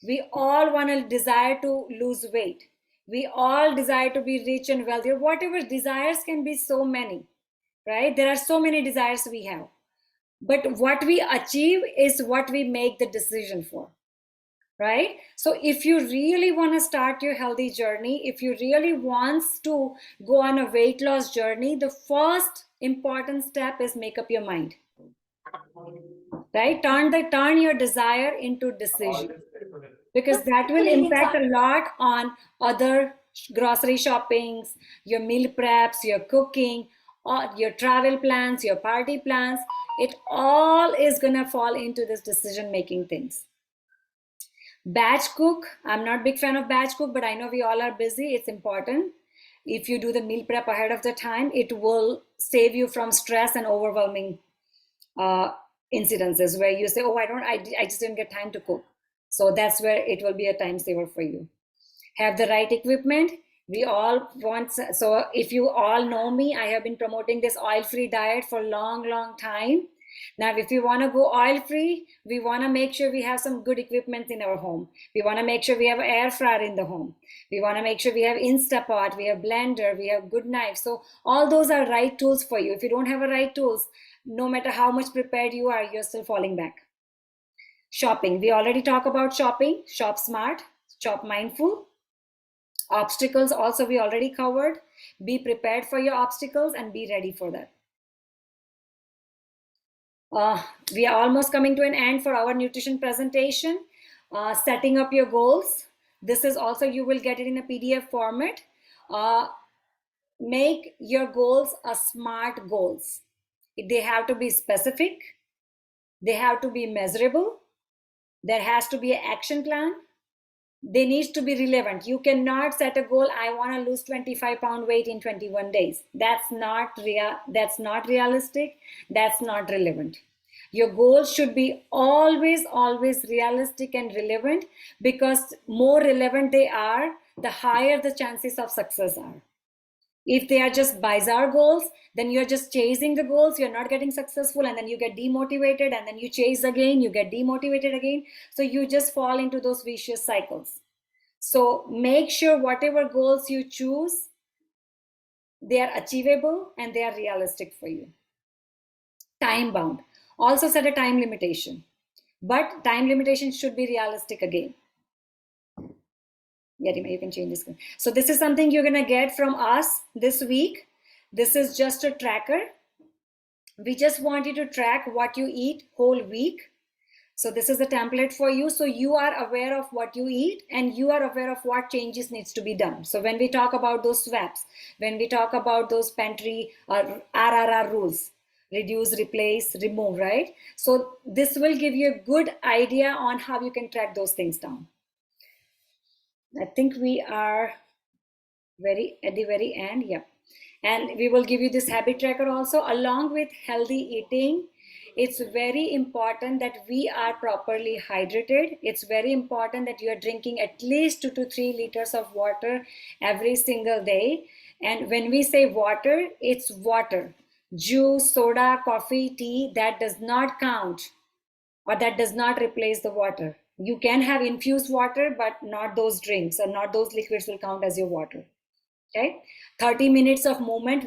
Speaker 1: We all want to desire to lose weight. We all desire to be rich and wealthy. Whatever desires can be so many, right? There are so many desires we have. But what we achieve is what we make the decision for, right? So if you really want to start your healthy journey, if you really want to go on a weight loss journey, the first important step is make up your mind, right? Turn your desire into decision, because that will impact a lot on other grocery shoppings, your meal preps, your cooking, or your travel plans, your party plans. It all is gonna fall into this decision-making things. Batch cook, I'm not a big fan of batch cook, but I know we all are busy, it's important. If you do the meal prep ahead of the time, it will save you from stress and overwhelming incidences where you say, oh, I just didn't get time to cook. So that's where it will be a time saver for you. Have the right equipment. We all want, so if you all know me, I have been promoting this oil-free diet for a long time. Now, if we want to go oil-free, we want to make sure we have some good equipment in our home. We want to make sure we have air fryer in the home. We want to make sure we have Instapot, we have blender, we have good knives. So all those are right tools for you. If you don't have the right tools, no matter how much prepared you are, you're still falling back. Shopping. We already talked about shopping. Shop smart, shop mindful. Obstacles also we already covered. Be prepared for your obstacles and be ready for that. We are almost coming to an end for our nutrition presentation. Setting up your goals. This is also, you will get it in a PDF format. Make your goals a SMART goals. They have to be specific. They have to be measurable. There has to be an action plan. They need to be relevant. You cannot set a goal, I want to lose 25-pound weight in 21 days. That's not realistic. That's not relevant. Your goals should be always realistic and relevant, because more relevant they are, the higher the chances of success are. If they are just bizarre goals, then you're just chasing the goals, you're not getting successful, and then you get demotivated, and then you chase again, you get demotivated again. So you just fall into those vicious cycles. So make sure whatever goals you choose, they are achievable and they are realistic for you. Time bound. Also set a time limitation, but time limitation should be realistic again. Yeah, Rima, you can change this. So this is something you're gonna get from us this week. This is just a tracker. We just want you to track what you eat whole week. So this is a template for you. So you are aware of what you eat and you are aware of what changes needs to be done. So when we talk about those swaps, when we talk about those pantry or RRR rules, reduce, replace, remove, right? So this will give you a good idea on how you can track those things down. I think we are at the very end. Yeah. And we will give you this habit tracker also along with healthy eating. It's very important that we are properly hydrated. It's very important that you are drinking at least 2 to 3 liters of water every single day. And when we say water, it's water. Juice, soda, coffee, tea, that does not count, or that does not replace the water. You can have infused water, but not those drinks or not those liquids will count as your water. Okay, 30 minutes of movement.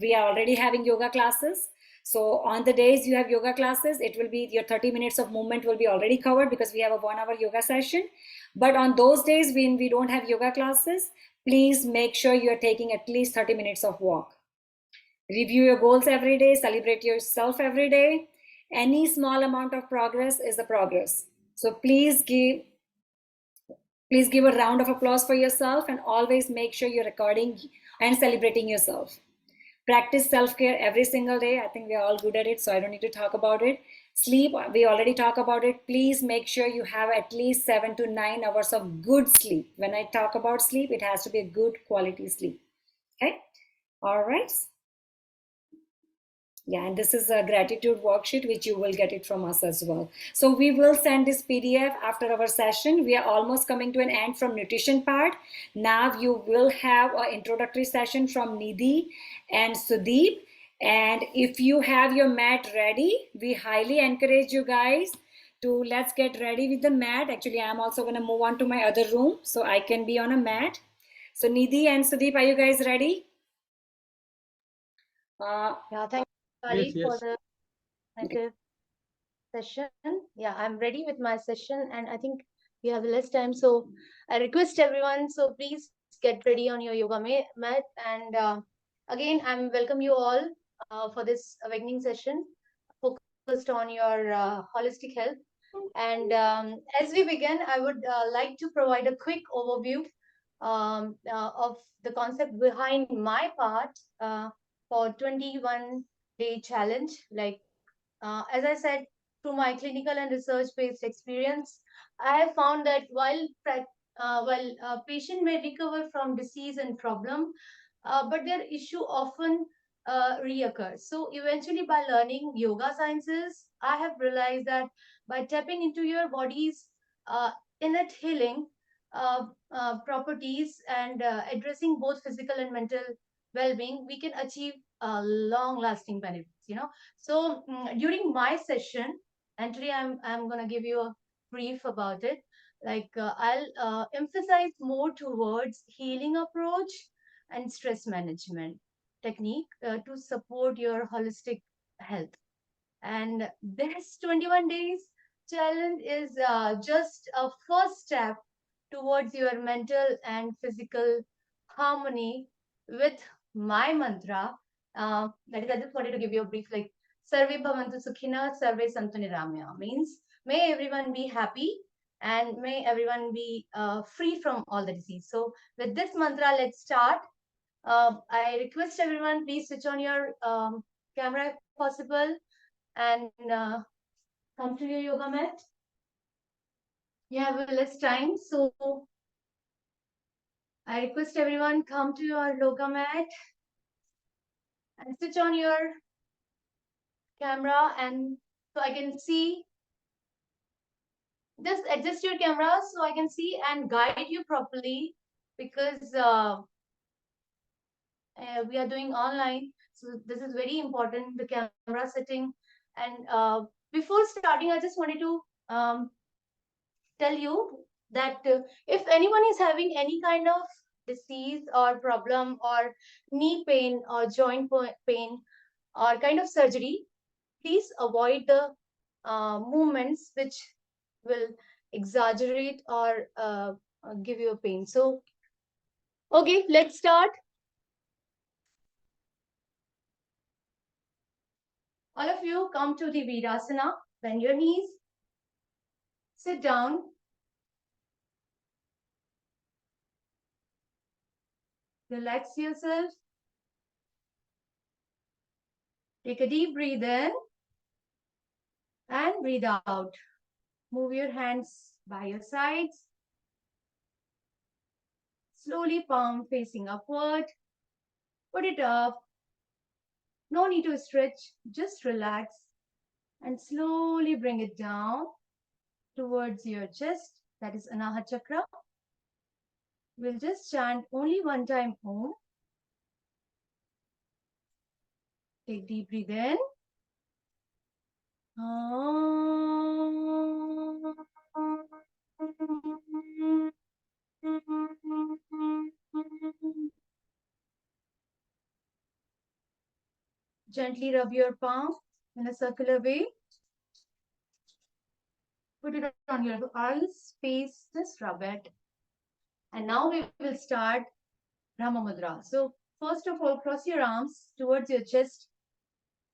Speaker 1: We are already having yoga classes. So on the days you have yoga classes, it will be your 30 minutes of movement will be already covered because we have a 1 hour yoga session. But on those days when we don't have yoga classes, please make sure you are taking at least 30 minutes of walk. Review your goals every day, celebrate yourself every day. Any small amount of progress is a progress. So please give a round of applause for yourself and always make sure you're recording and celebrating yourself. Practice self-care every single day. I think we're all good at it, so I don't need to talk about it. Sleep, we already talk about it. Please make sure you have at least 7 to 9 hours of good sleep. When I talk about sleep, it has to be a good quality sleep. Okay? All right. Yeah, and this is a gratitude worksheet, which you will get it from us as well. So we will send this PDF after our session. We are almost coming to an end from nutrition part. Now you will have an introductory session from Nidhi and Sudeep. And if you have your mat ready, we highly encourage you guys to let's get ready with the mat. Actually, I'm also going to move on to my other room so I can be on a mat. So Nidhi and Sudeep, are you guys ready?
Speaker 4: Yeah, thank you, Kali, for the informative session. Yeah, I'm ready with my session, and I think we have less time. So I request everyone, so please get ready on your yoga mat. And again, I'm welcome you all for this awakening session focused on your holistic health. And as we begin, I would like to provide a quick overview of the concept behind my part for 21-day challenge. Like, as I said, through my clinical and research-based experience, I have found that while a patient may recover from disease and problem, but their issue often reoccurs. So eventually, by learning yoga sciences, I have realized that by tapping into your body's uh, innate healing properties and addressing both physical and mental well-being, we can achieve long-lasting benefits. So during my session, and today I'm gonna give you a brief about it. Like I'll emphasize more towards healing approach and stress management technique to support your holistic health. And this 21 days challenge is just a first step towards your mental and physical harmony with my mantra. That is, I just wanted to give you a brief like Sarve Bhavantu Sukhina, Sarve Santu Niramya means may everyone be happy and may everyone be free from all the disease. So with this mantra, let's start. I request everyone, please switch on your camera if possible and come to your yoga mat. You have less time, so I request everyone come to your yoga mat and switch on your camera, and so I can see. Just adjust your camera so I can see and guide you properly, because we are doing online. So this is very important, the camera setting. And before starting, I just wanted to tell you that if anyone is having any kind of disease or problem or knee pain or joint pain or kind of surgery, please avoid the movements which will exaggerate or give you a pain. So, okay, let's start. All of you come to the Virasana, bend your knees, sit down. Relax yourself. Take a deep breath in and breathe out. Move your hands by your sides. Slowly palm facing upward. Put it up. No need to stretch, just relax. And slowly bring it down towards your chest. That is Anahata Chakra. We'll just chant only one time Om. Take deep breath in. Gently rub your palm in a circular way. Put it on your eyes, face, just rub it. And now we will start Brahma Mudra. So first of all, cross your arms towards your chest.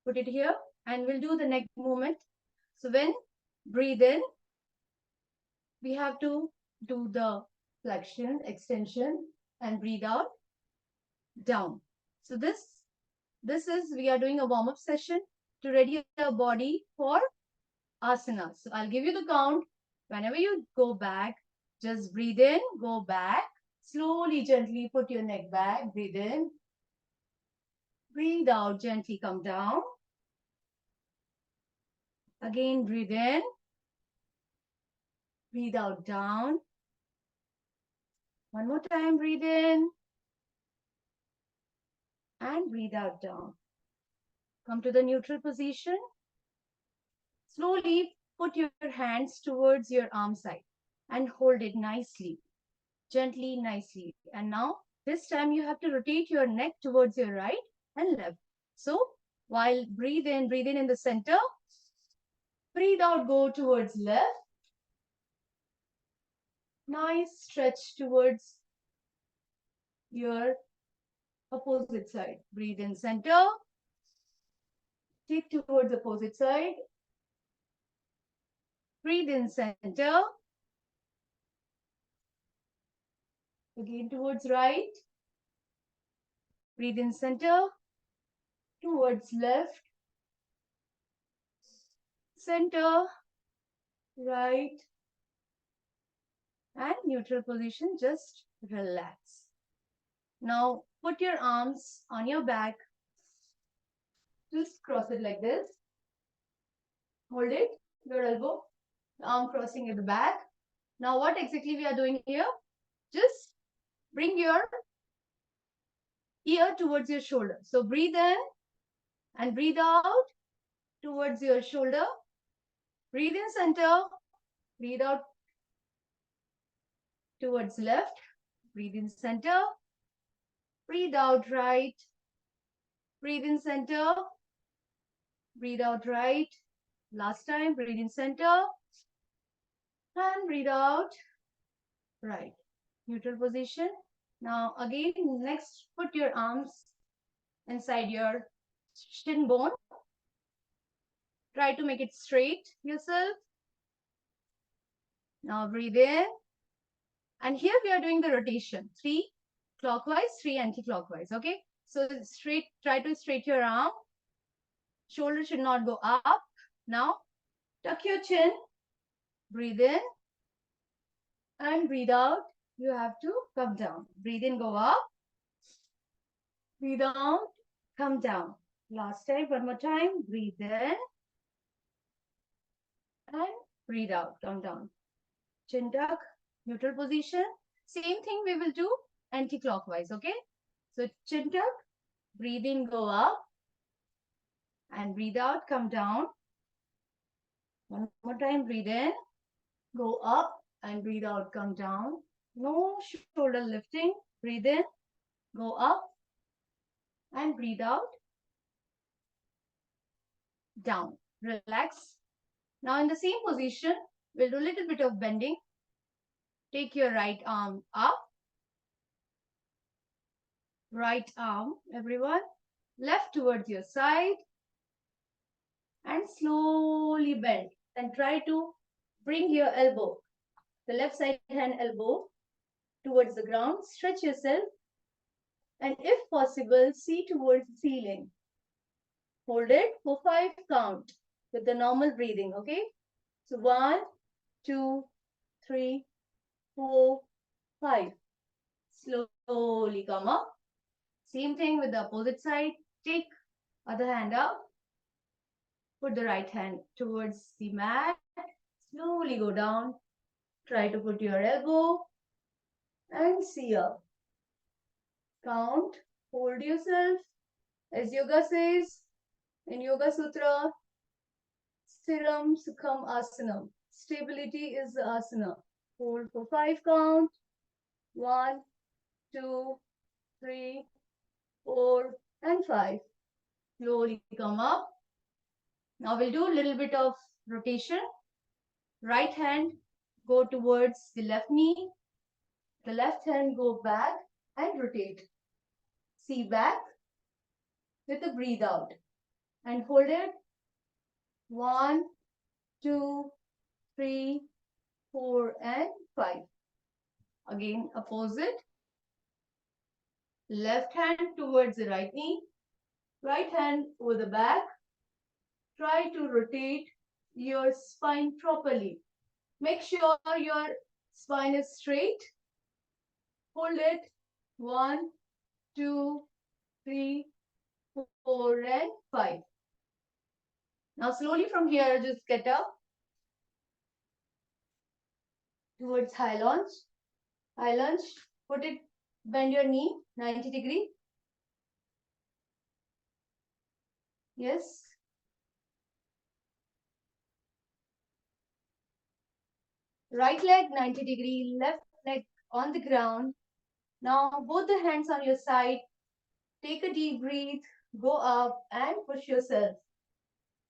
Speaker 4: Put it here and we'll do the neck movement. So when breathe in, we have to do the flexion, extension, and breathe out, down. So this is, we are doing a warm-up session to ready our body for asana. So I'll give you the count. Whenever you go back, just breathe in, go back. Slowly, gently put your neck back, breathe in. Breathe out, gently come down. Again, breathe in. Breathe out, down. One more time, breathe in. And breathe out, down. Come to the neutral position. Slowly put your hands towards your arm side and hold it nicely, gently, nicely. And now, this time you have to rotate your neck towards your right and left. So, while breathe in the center. Breathe out, go towards left. Nice stretch towards your opposite side. Breathe in center. Take towards opposite side. Breathe in center. Again towards right. Breathe in center. Towards left. Center. Right. And neutral position, just relax. Now put your arms on your back. Just cross it like this. Hold it, your elbow, arm crossing at the back. Now what exactly we are doing here? Just bring your ear towards your shoulder. So breathe in and breathe out towards your shoulder. Breathe in center, breathe out towards left. Breathe in center, breathe out right. Breathe in center, breathe out right. Last time, breathe in center and breathe out right. Neutral position. Now again, next put your arms inside your shin bone. Try to make it straight yourself. Now breathe in. And here we are doing the rotation. 3 clockwise, 3 anti-clockwise. Okay. So straight, try to straight your arm. Shoulder should not go up. Now tuck your chin. Breathe in. And breathe out. You have to come down. Breathe in, go up. Breathe out, come down. Last time, one more time. Breathe in. And breathe out, come down. Chin tuck, neutral position. Same thing we will do anti-clockwise, okay? So chin tuck, Breathe in, go up. And breathe out, come down. One more time, breathe in, go up, and breathe out, come down. No shoulder lifting. Breathe in, go up, and breathe out, down. Relax. Now in the same position, we'll do a little bit of bending. Take your right arm up. Right arm, everyone. Left towards your side. And slowly bend. And try to bring your elbow, the left side hand elbow, towards the ground. Stretch yourself. And if possible, see towards the ceiling. Hold it for 5 count with the normal breathing, okay? So 1, 2, 3, 4, 5. Slowly come up. Same thing with the opposite side. Take other hand up. Put the right hand towards the mat. Slowly go down. Try to put your elbow and see up. Count. Hold yourself. As yoga says in Yoga Sutra, Sthiram Sukham Asanam. Stability is the asana. Hold for 5 count. 1, 2, 3, 4, and 5. Slowly come up. Now we'll do a little bit of rotation. Right hand go towards the left knee. The left hand go back and rotate. See back with a breathe out. And hold it. 1, 2, 3, 4, and 5. Again, opposite. Left hand towards the right knee. Right hand over the back. Try to rotate your spine properly. Make sure your spine is straight. Hold it. 1, 2, 3, 4, and 5. Now slowly from here, just get up towards high lunge. High lunge. Put it, bend your knee 90 degree. Yes. Right leg 90 degree, left leg on the ground. Now both the hands on your side. Take a deep breath, go up and push yourself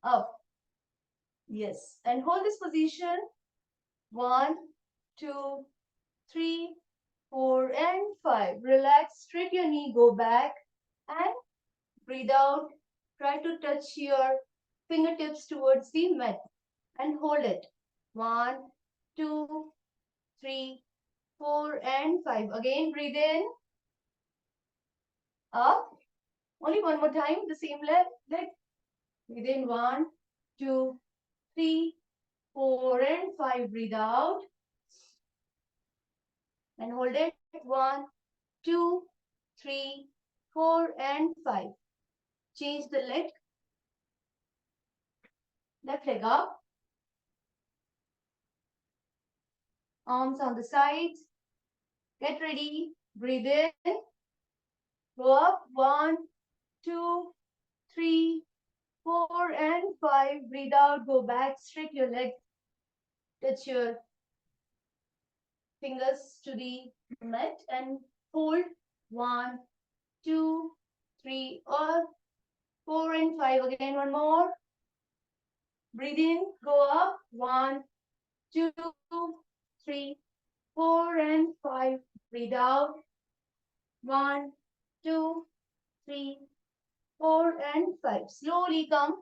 Speaker 4: up. Yes. And hold this position. 1, 2, 3, 4, and 5. Relax, straight your knee, go back and breathe out. Try to touch your fingertips towards the mat and hold it. 1, 2, 3, 4, and 5. Again, breathe in. Up. Only one more time, the same leg. Breathe in. 1, 2, 3, 4, and 5. Breathe out. And hold it. 1, 2, 3, 4, and 5. Change the leg. Left leg up. Arms on the sides. Get ready. Breathe in. Go up. 1, 2, 3, 4, and 5. Breathe out. Go back. Straight your leg. Touch your fingers to the mat and hold. 1, 2, 3, or 4 and 5. Again, one more. Breathe in. Go up. 1, 2, 3, 4, and 5. Breathe out. 1, 2, 3, 4, and 5. Slowly come.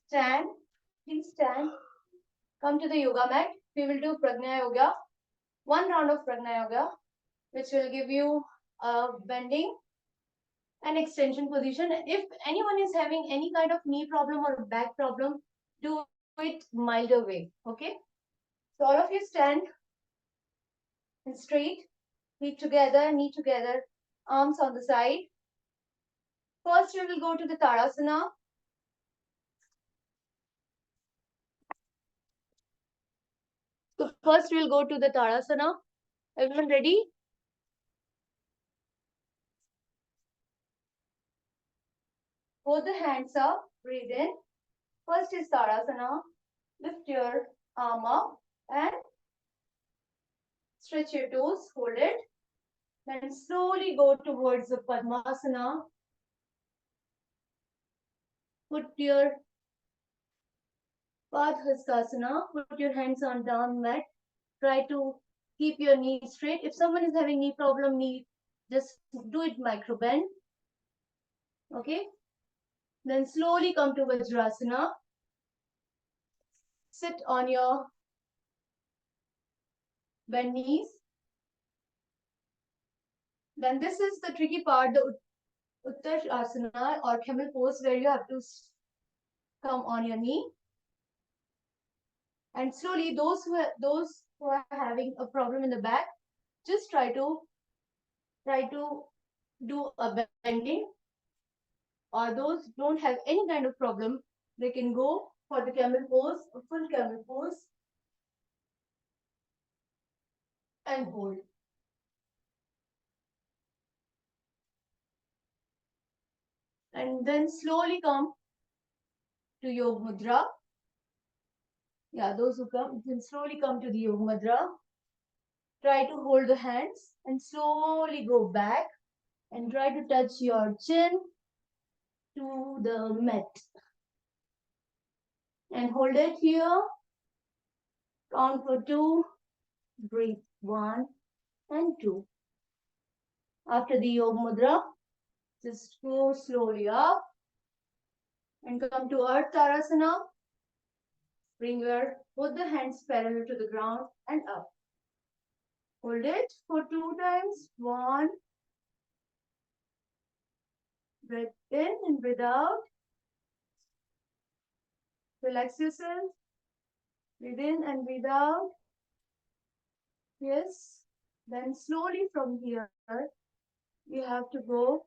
Speaker 4: Stand. Please stand. Come to the yoga mat. We will do Prajna Yoga. One round of Prajna Yoga, which will give you a bending and extension position. If anyone is having any kind of knee problem or back problem, do it milder way. Okay. So all of you stand and straight, feet together, knee together, arms on the side. First, we will go to the Tadasana. So first, we'll go to the Tadasana. Everyone ready? Hold the hands up, breathe in. First is Tadasana. Lift your arm up and stretch your toes, hold it. Then slowly go towards the Padmasana. Put your Padhastasana, put your hands on down mat. Try to keep your knees straight. If someone is having knee problem, just do it micro bend. Okay. Then slowly come to Vajrasana. Sit on your bend knees. Then this is the tricky part, the Uttanasana or camel pose, where you have to come on your knee. And slowly, those who are having a problem in the back, just try to do a bending. Or those don't have any kind of problem, they can go for the camel pose, a full camel pose, and hold. And then slowly come to Yoga Mudra. Yeah, those who come, can slowly come to the Yoga Mudra. Try to hold the hands and slowly go back and try to touch your chin to the mat. And hold it here. Count for 2. Breathe 1 and 2. After the Yoga Mudra, just go slowly up and come to Ardha Tarasana. Bring both the hands parallel to the ground and up. Hold it for 2 times. 1. Breathe in and breathe out. Relax yourself. Breathe in and breathe out. Yes. Then slowly from here, you have to go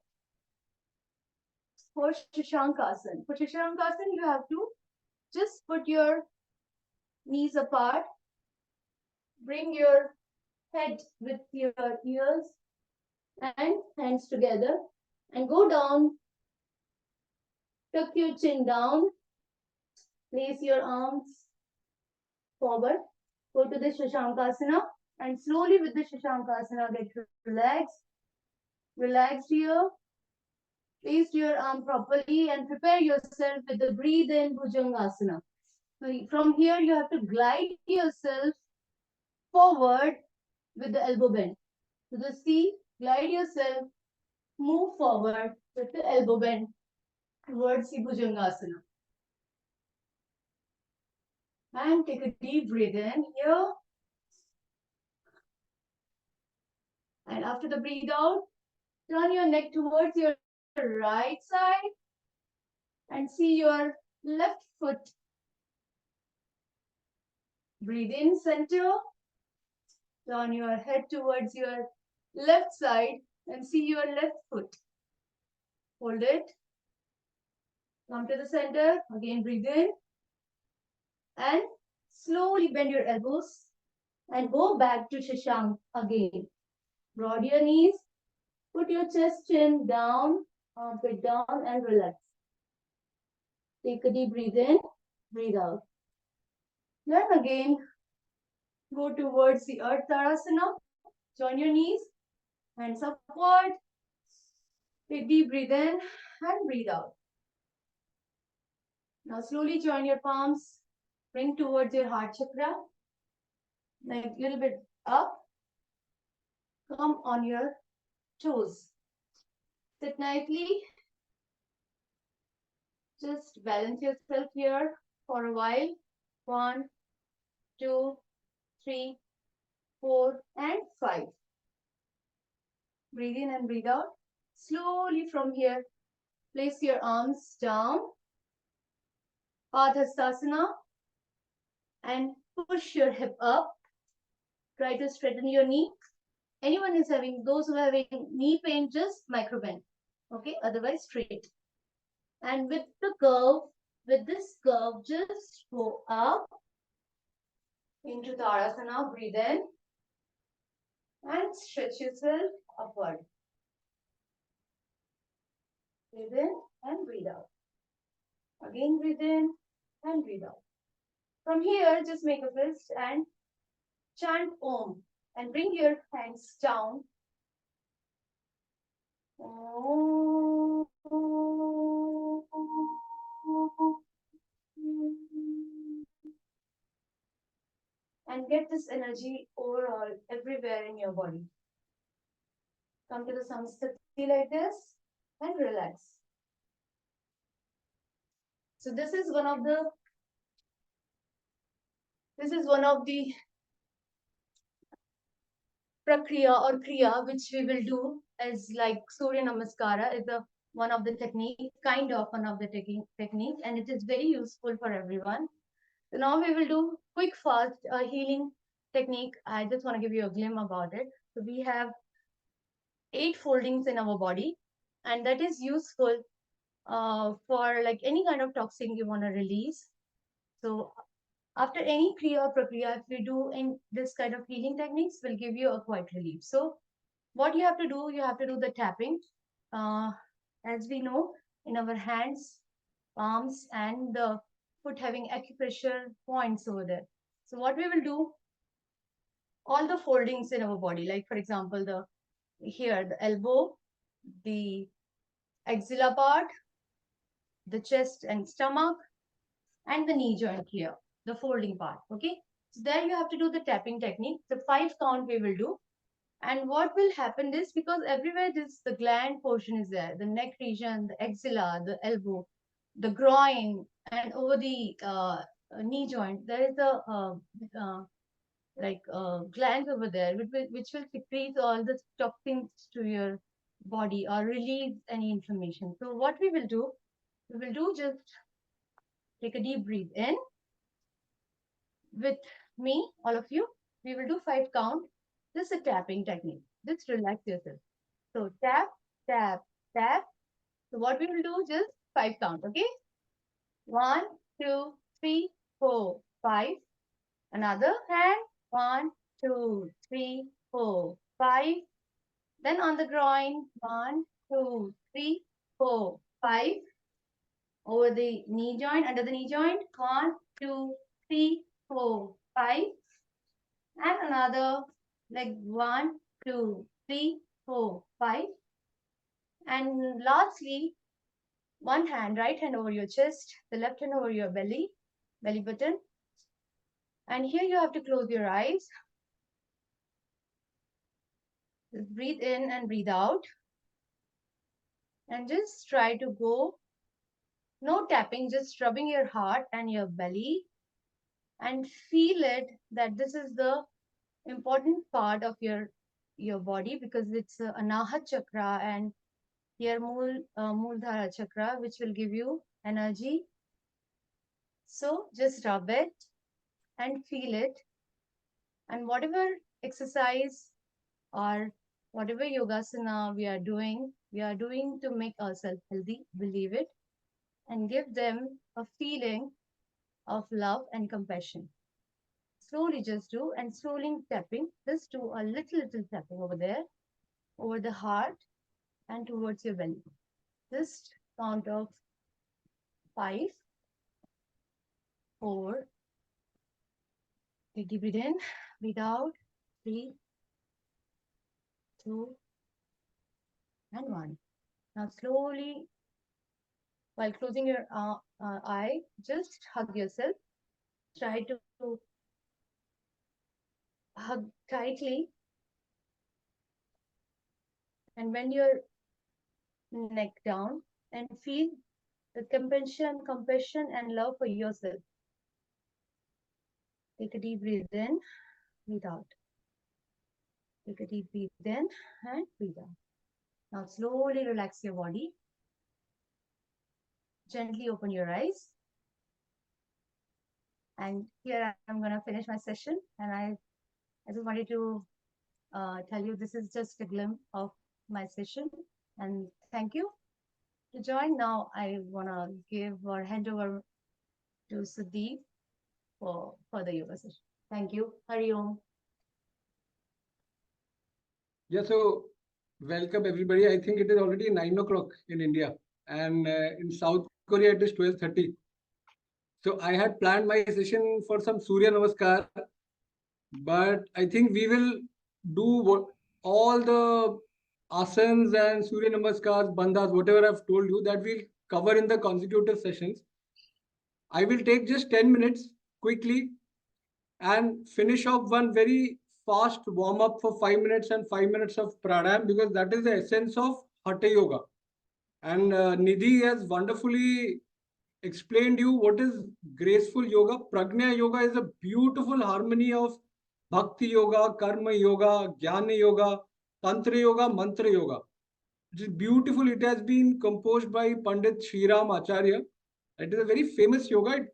Speaker 4: for Shashankasana. For Shashankasana, you have to just put your knees apart. Bring your head with your ears and hands together and go down. Tuck your chin down. Place your arms forward. Go to the Shashankasana and slowly with the Shashankasana get relaxed. Relaxed here. Place your arm properly and prepare yourself with the breathe in Bhujangasana. So from here you have to glide yourself forward with the elbow bend. So just see, glide yourself, move forward with the elbow bend towards the Bhujangasana. And take a deep breath in here. And after the breathe out, turn your neck towards your right side and see your left foot. Breathe in center. Turn your head towards your left side and see your left foot. Hold it. Come to the center. Again, breathe in. And slowly bend your elbows and go back to Shashank again. Broad your knees. Put your chest chin down, armpit down and relax. Take a deep breathe in, breathe out. Then again, go towards the Ardha Tarasana. Join your knees, hands upward. Take deep breathe in and breathe out. Now slowly join your palms. Bring towards your heart chakra. Like a little bit up. Come on your toes. Sit nicely. Just balance yourself here for a while. 1, 2, 3, 4, and 5. Breathe in and breathe out. Slowly from here, place your arms down. Padhastasana. And push your hip up. Try to straighten your knee. Anyone is having, those who are having knee pain, just micro bend. Okay, otherwise straight. And with the curve, with this curve, just go up into Tadasana. Breathe in and stretch yourself upward. Breathe in and breathe out. Again, breathe in and breathe out. From here, just make a fist and chant Om and bring your hands down. Om. And get this energy overall everywhere in your body. Come to the Samskrutham like this and relax. So this is one of the prakriya or kriya which we will do as like Surya Namaskara is one of the technique, kind of one of the technique, and it is very useful for everyone. So now we will do quick fast healing technique. I just want to give you a glimpse about it. So we have 8 foldings in our body, and that is useful for like any kind of toxin you want to release. So after any kriya or prakriya, if we do in this kind of healing techniques, will give you a quiet relief. So what you have to do the tapping. As we know, in our hands, palms, and the foot having acupressure points over there. So what we will do, all the foldings in our body, like for example, the elbow, the axilla part, the chest and stomach, and the knee joint here, the folding part. Okay, so there you have to do the tapping technique. The 5 count we will do. And what will happen is, because everywhere the gland portion is there, the neck region, the axilla, the elbow, the groin, and over the knee joint, there is a glands over there which will secrete all the toxins to your body or release any inflammation. So what we will do just take a deep breath in with me, all of you. We will do 5 count. This is a tapping technique. Just relax yourself. So tap, tap, tap. So what we will do, just 5 count, okay? 1, 2, 3, 4, 5. Another hand. 1, 2, 3, 4, 5. Then on the groin. 1, 2, 3, 4, 5. Over the knee joint, under the knee joint. 1, 2, 3, 4, 5. And another leg. 1, 2, 3, 4, 5. And lastly, one hand, right hand over your chest, the left hand over your belly button. And here you have to close your eyes. Just breathe in and breathe out. And just try to go, no tapping, just rubbing your heart and your belly. And feel it that this is the important part of your body, because it's Anahat chakra and here Mooladhara chakra, which will give you energy. So just rub it and feel it. And whatever exercise or whatever yogasana we are doing to make ourselves healthy, believe it, and give them a feeling of love and compassion. Slowly just do, and slowly tapping, just do a little tapping over there, over the heart and towards your belly. Just count of 5, 4, take deep breath in, breathe out, 3, 2, and 1. Now slowly, while closing your eye, just hug yourself. Try to hug tightly and bend your neck down and feel the compassion and love for yourself. Take a deep breath in, breathe out. Take a deep breath in and breathe out. Now slowly relax your body. Gently open your eyes. And here I'm going to finish my session. And I just wanted to tell you this is just a glimpse of my session. And thank you to join. Now I want to give or hand over to Sudeep for the yoga session. Thank you. Hari Om.
Speaker 5: Yeah, so welcome everybody. I think it is already 9 o'clock in India, and in South Korea it is 12:30. So I had planned my session for some Surya Namaskar, but I think we will do all the asanas and Surya Namaskars, bandhas, whatever I've told you, that we'll cover in the consecutive sessions. I will take just 10 minutes quickly and finish off one very fast warm up for 5 minutes and 5 minutes of pranayam, because that is the essence of Hatha Yoga. And Nidhi has wonderfully explained you what is graceful yoga. Prajna yoga is a beautiful harmony of bhakti yoga, karma yoga, jnana yoga, tantra yoga, mantra yoga. It is beautiful. It has been composed by Pandit Shriram Acharya. It is a very famous yoga.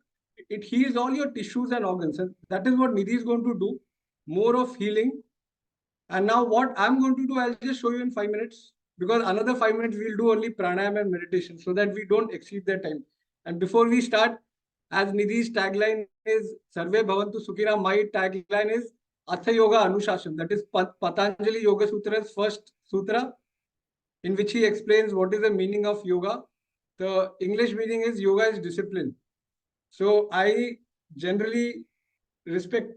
Speaker 5: It heals all your tissues and organs. And that is what Nidhi is going to do. More of healing. And now what I'm going to do, I'll just show you in 5 minutes. Because another 5 minutes, we'll do only pranayam and meditation so that we don't exceed that time. And before we start, as Nidhi's tagline is Sarve Bhavantu Sukhina, my tagline is Atha Yoga Anushasana. That is Patanjali Yoga Sutra's first sutra, in which he explains what is the meaning of yoga. The English meaning is yoga is discipline. So I generally respect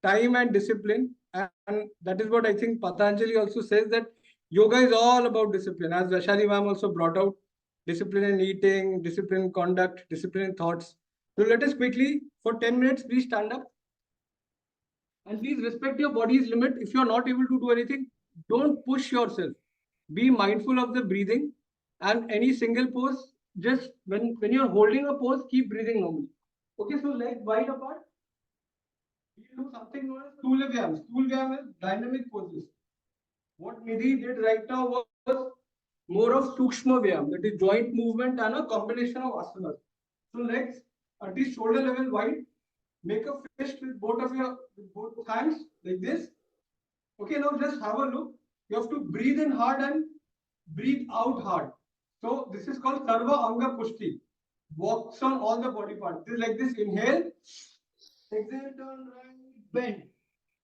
Speaker 5: time and discipline, and that is what I think Patanjali also says, that yoga is all about discipline. As Vaishali ma'am also brought out, discipline in eating, discipline in conduct, discipline in thoughts. So let us quickly, for 10 minutes, please stand up. And please respect your body's limit. If you are not able to do anything, don't push yourself. Be mindful of the breathing, and any single pose, just when you're holding a pose, keep breathing normally. Okay, so legs wide apart. We do something known as Stula Vyam. Stool Vyam is dynamic poses. What Nidhi did right now was more of Sukshma Vyam, that is joint movement and a combination of asanas. So legs at least shoulder level wide. Make a fist with both hands like this. Okay, now just have a look. You have to breathe in hard and breathe out hard. So this is called Sarva Anga Pushti. Walks on all the body parts. This like this. Inhale. Exhale, turn right, bend.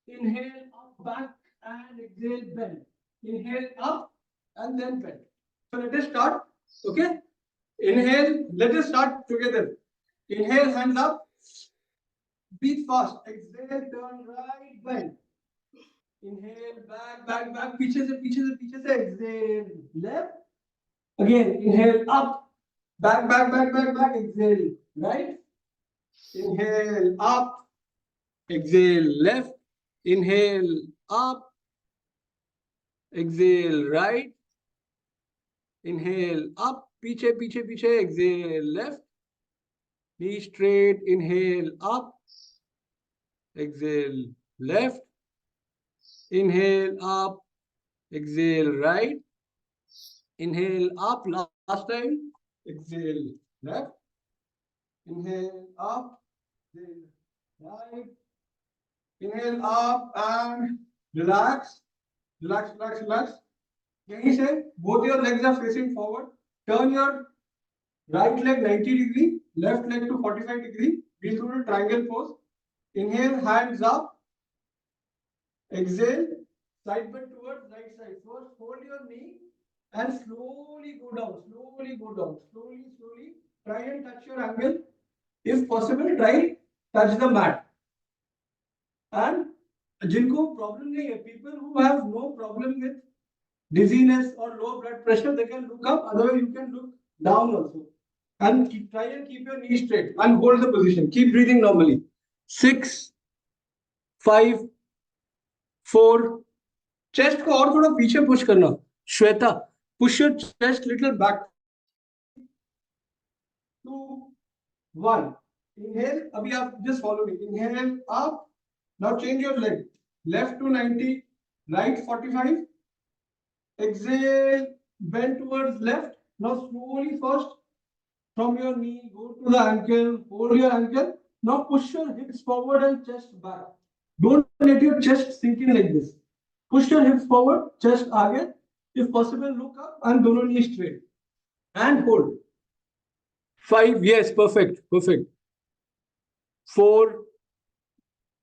Speaker 5: Inhale, up, back, and exhale, bend. Inhale, up, and then bend. So let us start. Okay. Inhale. Let us start together. Inhale, hands up. Breathe fast. Exhale, turn right, bend. Inhale, back, पीछे से, exhale, left. Again, inhale, up, back, exhale, right. Inhale, up, exhale, left. Inhale, up, exhale, right. Inhale, up, पीछे, exhale, left. Knee straight, inhale, up, exhale, left. Inhale, up, exhale, right. Inhale, up, last time. Exhale, left. Inhale, up, exhale, right. Inhale, up, and relax. Relax. यहीं से both your legs are facing forward. Turn your right leg 90 degree, left leg to 45 degree. We'll do the triangle pose. Inhale, hands up. Exhale, side bend towards right side. First, hold your knee and slowly go down. Slowly. Try and touch your ankle. If possible, try touch the mat. And जिनको problem नहीं है, people who have no problem with dizziness or low blood pressure, they can look up. Otherwise, you can look down also. And try and keep your knee straight and hold the position. Keep breathing normally. 6, 5, 4. Chest को और थोड़ा पीछे push करना. Shweta, push your chest little back. 2, 1. Inhale. अभी आप just follow me. Inhale up. Now change your leg. Left to 90, right 45. Exhale, bend towards left. Now slowly first from your knee, go to the ankle, hold your ankle. Now push your hips forward and chest back. Don't let your chest sink in like this. Push your hips forward, chest आगे. If possible, look up and दोनों knee straight. And hold. 5, yes, perfect. 4,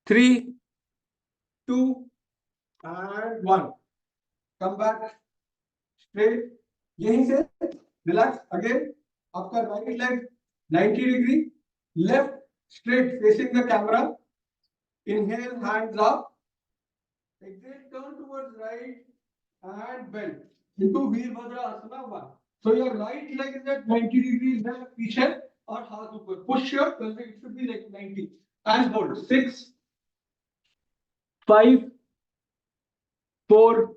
Speaker 5: 3, 2, and 1. Come back straight. यहीं से relax again. आपका right leg 90 degree, left straight facing the camera. Inhale, hands up. Exhale, turn towards right and bend into Veerbhadrasana 1. So your right leg is at 90 degrees left, पीछे और हाथ ऊपर. Push your pelvic, it should be like 90 and hold. 6, 5, 4,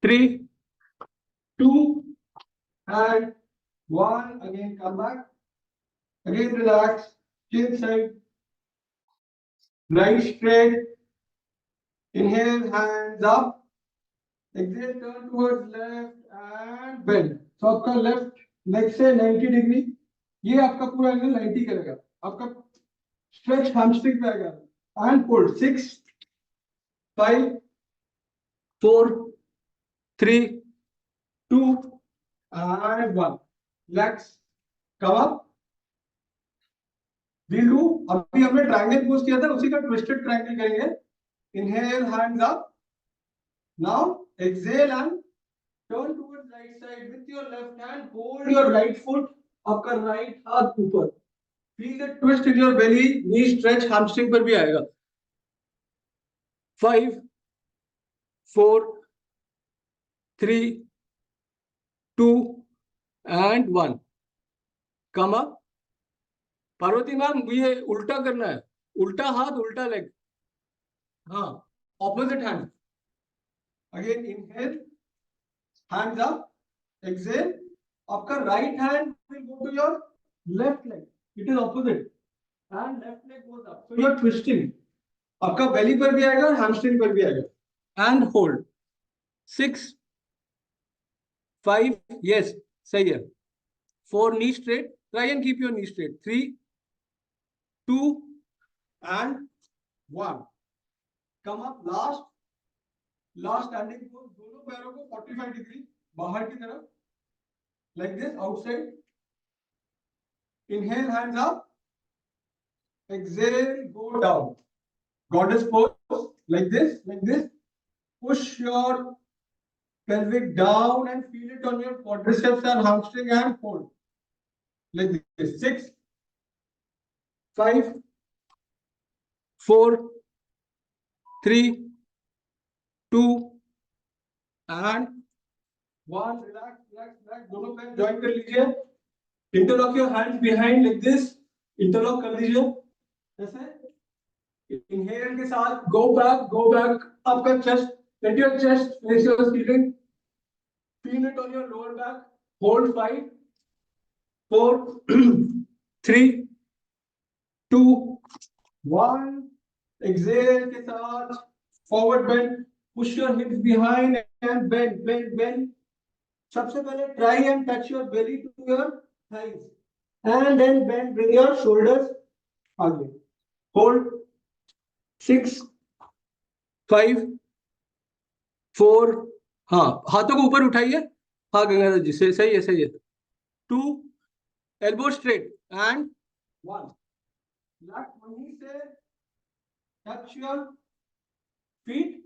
Speaker 5: 3, 2 and 1. Again come back. Again relax. Chin side. Right straight. Inhale, hands up. Exhale, turn towards left and bend. So आपका left leg से 90 degree, ये आपका पूरा angle 90 करेगा. आपका stretch hamstring पे आएगा. And hold. 6, 5, 4, 3, 2 and 1. Relax. Come up. We'll do. अभी हमने triangle pose किया था, उसी का twisted triangle करेंगे. Inhale, hands up. Now exhale and turn towards right side with your left hand. Hold your right foot. आपका right हाथ ऊपर. Feel the twist in your belly. Knee stretch. Hamstring पर भी आएगा. 5, 4, 3, 2 and 1. Come up. Parvati ma'am ये उल्टा करना है. उल्टा हाथ, उल्टा लेग. हाँ. Opposite hand. Again inhale. Hands up. Exhale. आपका right hand will go to your left leg. It is opposite. And left leg goes up. So you are twisting. आपका belly पर भी आएगा और hamstring पर भी आएगा. And hold. 6, 5. Yes, सही है. 4 knee straight. Try and keep your knee straight. 3, 2 and 1. Come up. Last standing pose. दोनों पैरों को 45 डिग्री बाहर की तरफ. Like this, outside. Inhale, hands up. Exhale, go down. Goddess pose, like this, like this. Push your pelvic down and feel it on your quadriceps and hamstring and hold. Like this. 6, 5, 4, 3, 2 and 1. Relax, relax, relax. दोनों पैर join कर लीजिए. Interlock your hands behind like this. Interlock कर लीजिए. ऐसे. Inhale के साथ go back. आपका chest, let your chest face your ceiling. Feel it on your lower back. Hold 5, 4, 3, 2, 1. Exhale के साथ forward bend. Push your hips behind and bend. सबसे पहले try and touch your belly to your thighs. And then bend, bring your shoulders आगे. Hold. 6, 5, 4. हाँ, हाथों को ऊपर उठाइए. हाँ गंगाधर जी, सही है. 2, elbow straight and 1. Left वहीं से touch your feet.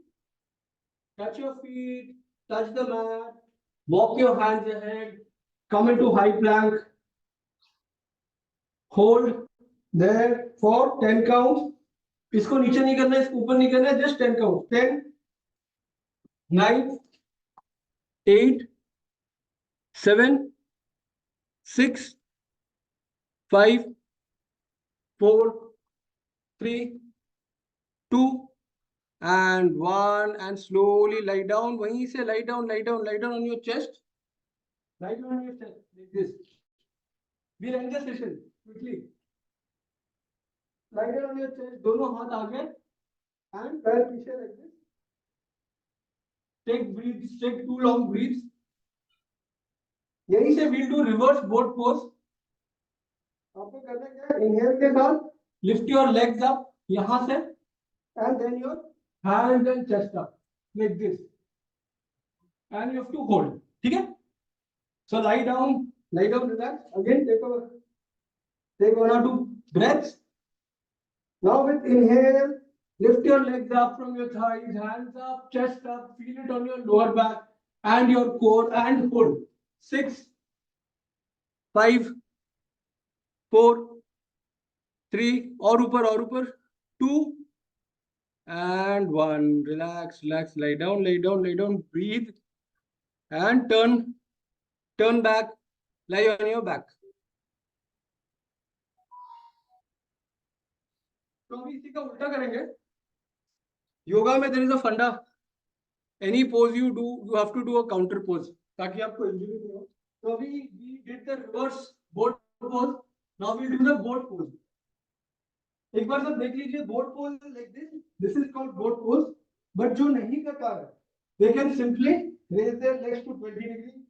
Speaker 5: Touch the mat. Walk your hands ahead. Come into high plank. Hold there for 10 counts. इसको नीचे नहीं करना है, इसको ऊपर नहीं करना है, just 10 count. 10, 9, 8, 7, 6, 5, 4, 3, 2 and 1. And slowly lie down. वहीं से lie down on your chest. Lie down on your chest like this. We'll end the session quickly. Lie down on your chest. दोनों हाथ आगे and पैर पीछे like this. Take breaths. Take 2 long breaths. यहीं से we'll do reverse boat pose. आपको करना क्या है? Inhale के साथ lift your legs up यहाँ से and then your hands and chest up like this. And you have to hold. ठीक है? So lie down, relax. Again, take 1 or 2 breaths. Now with inhale, lift your legs up from your thighs, hands up, chest up, feel it on your lower back and your core and hold. 6, 5, 4, 3, और ऊपर 2 and 1. Relax, relax, lie down, breathe and turn back, lie on your back. तो अभी इसी का उल्टा करेंगे. योगा में there is a funda. Any pose you do, you have to do a counter pose ताकि आपको इंजरी नहीं हो. तो अभी we did the reverse boat pose. Now we do the boat pose. एक बार सब देख लीजिए. boat pose is like this. This is called boat pose. But जो नहीं कर पा रहे, they can simply raise their legs to 20 degree.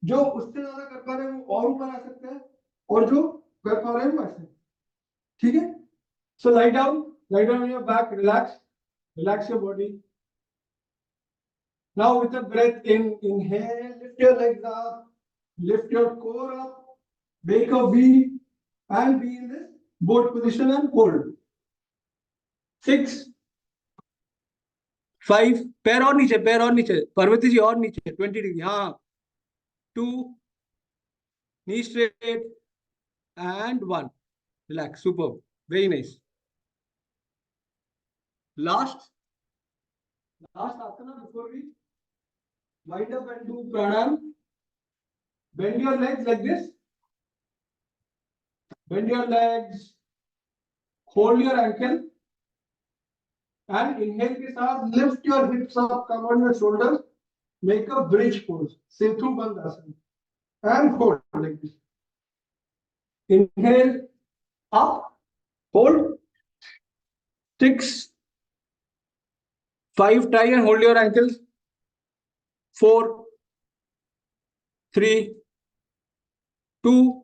Speaker 5: जो उससे ज्यादा कर पा रहे हैं वो और ऊपर आ सकते हैं, और जो कर पा रहे हैं वो ऐसे. ठीक है. So lie down on your back, relax your body. Now with a breath in, inhale, lift your legs up, lift your core up, make a V and be in this boat position and hold. 6, 5, पैर और नीचे, पार्वती जी और नीचे 20 degree. हाँ. 2, knee straight and 1. Relax. Superb. Very nice. Last asana before we wind up and do pranayam. Bend your legs like this. Bend your legs. Hold your ankle. And inhale के साथ lift your hips up, come on your shoulders. Make a bridge pose. Setu Bandhasana. And hold like this. Inhale up. Hold. 6, 5, try and hold your ankles. 4, 3, 2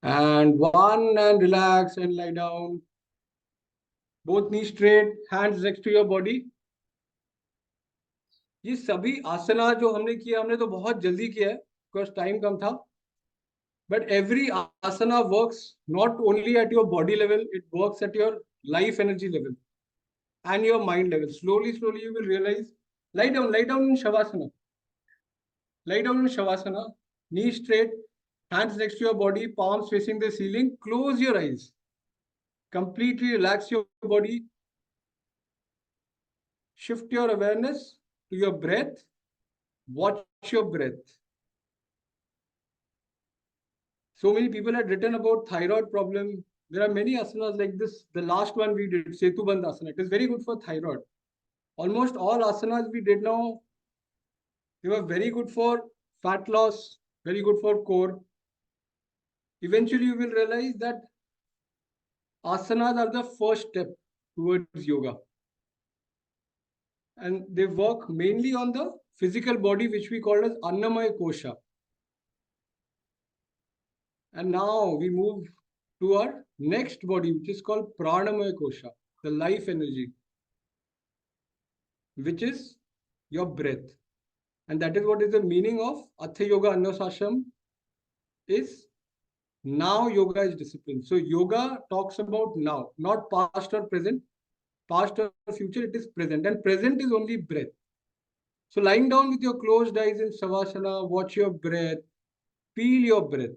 Speaker 5: and 1, and relax and lie down. Both knees straight, hands next to your body. ये सभी आसना जो हमने किया, हमने तो बहुत जल्दी किया है because टाइम कम था. But every asana works not only at your body level, it works at your life energy level and your mind level. Slowly you will realize. Lie down in Shavasana. Lie down in Shavasana, knees straight, hands next to your body, palms facing the ceiling. Close your eyes. Completely relax your body. Shift your awareness to your breath. Watch your breath. So many people had written about thyroid problem. There are many asanas like this. The last one we did, Setu Bandhasana. It is very good for thyroid. Almost all asanas we did now, they were very good for fat loss, very good for core. Eventually you will realize that asanas are the first step towards yoga. And they work mainly on the physical body, which we call as Annamaya Kosha. And now we move to our next body, which is called Pranamaya Kosha, the life energy, which is your breath. And that is what is the meaning of Atha Yoga Annasasham, is now yoga is discipline. So yoga talks about now, not past or present. Past or future, it is present. And present is only breath. So lying down with your closed eyes in Savasana, watch your breath, feel your breath.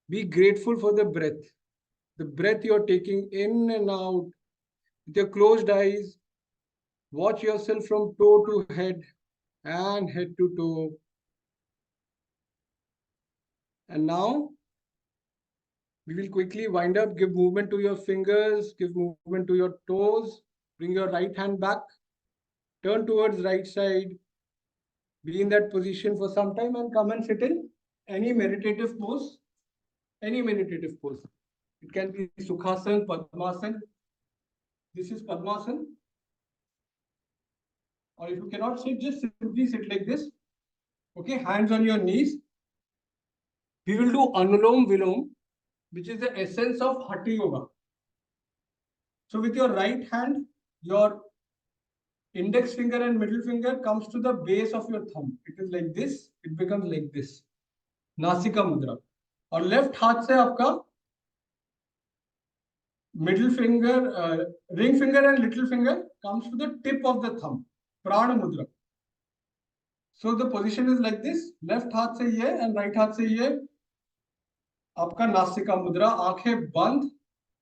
Speaker 5: Be grateful for the breath you're taking in and out. With your closed eyes, watch yourself from toe to head and head to toe. And now, we will quickly wind up, give movement to your fingers, give movement to your toes, bring your right hand back, turn towards right side, be in that position for some time and come and sit in any meditative pose. Any meditative pose. It can be Sukhasana, Padmasana. This is Padmasana. Or if you cannot sit, just simply sit like this. Okay, hands on your knees. We will do Anulom Vilom, which is the essence of Hatha Yoga. So with your right hand, your index finger and middle finger comes to the base of your thumb. It is like this, it becomes like this. Nasika Mudra. और left हाथ से आपका middle finger, ring finger and little finger comes to the tip of the thumb. Prana Mudra. So the position is like this. Left हाथ से ये and right हाथ से ये. आपका नासिका मुद्रा, आंखें बंद,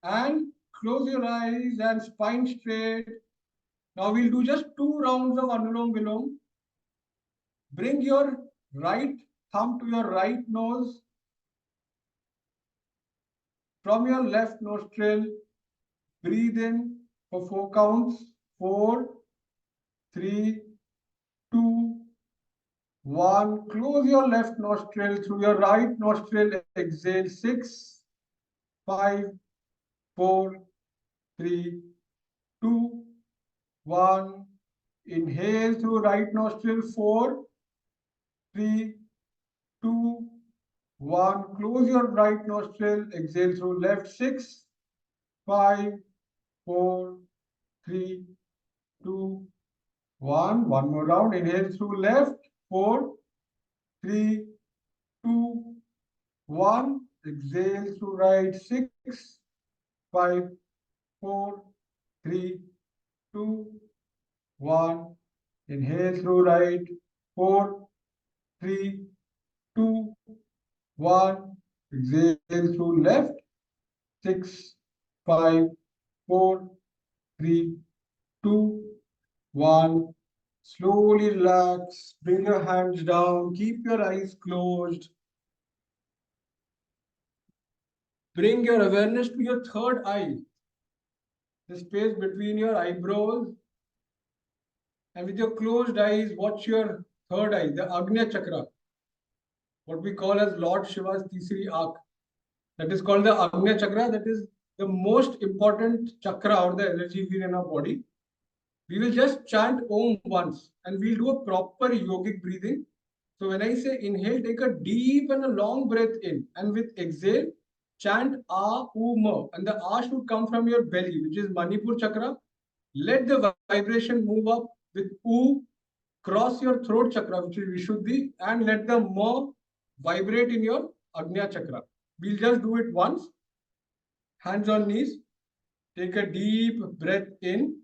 Speaker 5: and close your eyes and spine straight. Now we'll do just 2 rounds of Anulom Vilom. Bring your right thumb to your right nose. From your left nostril, breathe in for 4 counts. 4, 3, 2, 1. Close your left nostril. Through your right nostril, exhale. 6, 5, 4, 3, 2, 1. Inhale through right nostril. 4, 3, 2, 1. Close your right nostril. Exhale through left. 6, 5, 4, 3, 2, 1. One more round. Inhale through left. 4, 3, 2, 1. Exhale through right. 6, 5, 4, 3, 2, 1. Inhale through right. 4, 3, 2, 1. Exhale through left. 6, 5, 4, 3, 2, 1. Slowly relax. Bring your hands down. Keep your eyes closed. Bring your awareness to your third eye, the space between your eyebrows. And with your closed eyes, watch your third eye, the Agnya Chakra, what we call as Lord Shiva's Tisri Akh. That is called the Agnya Chakra. That is the most important chakra or the energy wheel in our body. We will just chant Om once and we'll do a proper yogic breathing. So when I say inhale, take a deep and a long breath in, and with exhale, chant A, U, Ma. And the A should come from your belly, which is Manipur Chakra. Let the vibration move up with U, cross your throat chakra, which is Vishuddhi, and let the Ma vibrate in your Agnya Chakra. We'll just do it once. Hands on knees. Take a deep breath in.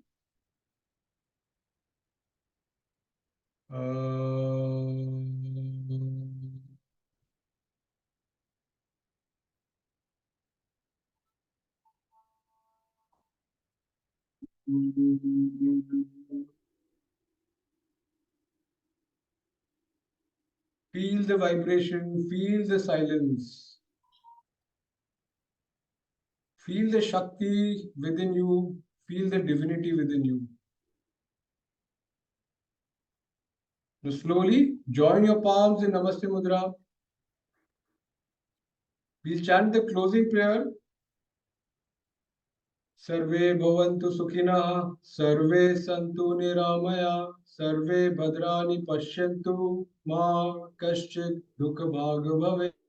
Speaker 5: Feel the vibration, feel the silence. Feel the Shakti within you, feel the divinity within you. Now slowly join your palms in Namaste Mudra. We'll chant the closing prayer. Sarve bhavantu sukhina, sarve santu niramaya, sarve bhadrani pashyantu, ma kaschit dukha bhag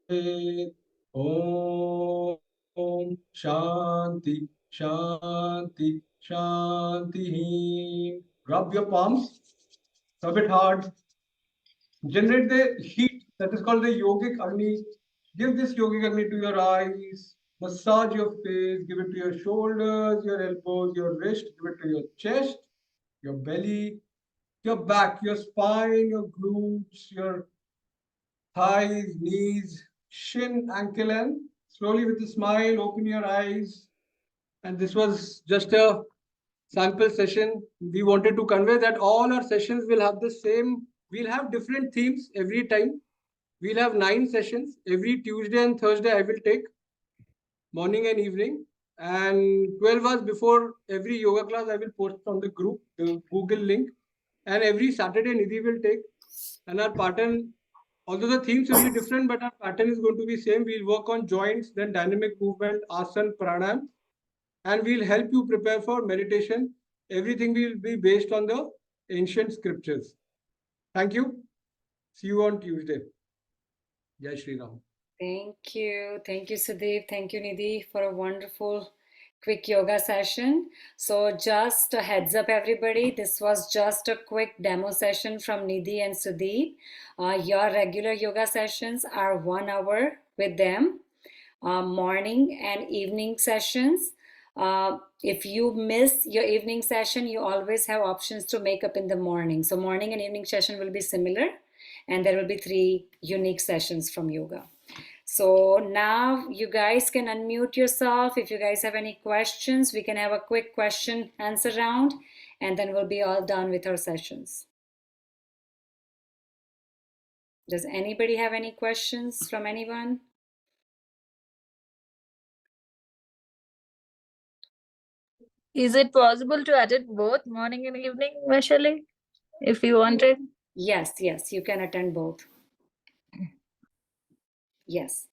Speaker 5: bhavet. Om Shanti Shanti Shanti. Rub your palms, rub it hard. Generate the heat that is called the yogic Agni. Give this yogic Agni to your eyes. Massage your face. Give it to your shoulders, your elbows, your wrist. Give it to your chest, your belly, your back, your spine, your glutes, your thighs, knees, shin, ankle, and slowly with a smile, open your eyes. And this was just a sample session. We wanted to convey that all our sessions will have the same, we'll have different themes every time. We'll have 9 sessions. Every Tuesday and Thursday, I will take morning and evening. And 12 hours before every yoga class, I will post on the group, the Google link. And every Saturday, Nidhi will take. And our pattern, although the themes will be different, but our pattern is going to be same. We'll work on joints, then dynamic movement, asana, pranayam, and we'll help you prepare for meditation. Everything will be based on the ancient scriptures. Thank you. See you on Tuesday. Jai Shri Ram.
Speaker 1: Thank you. Thank you, Sudeep. Thank you, Nidhi, for a wonderful quick yoga session. So just a heads up, everybody, this was just a quick demo session from Nidhi and Sudeep. Your regular yoga sessions are 1 hour with them, morning and evening sessions. If you miss your evening session, you always have options to make up in the morning. So morning and evening session will be similar, and there will be 3 unique sessions from yoga. So now you guys can unmute yourself. If you guys have any questions, we can have a quick question answer round, and then we'll be all done with our sessions. Does anybody have any questions from anyone?
Speaker 6: Is it possible to attend both morning and evening, Vaishali, if you wanted?
Speaker 1: Yes, you can attend both. Yes,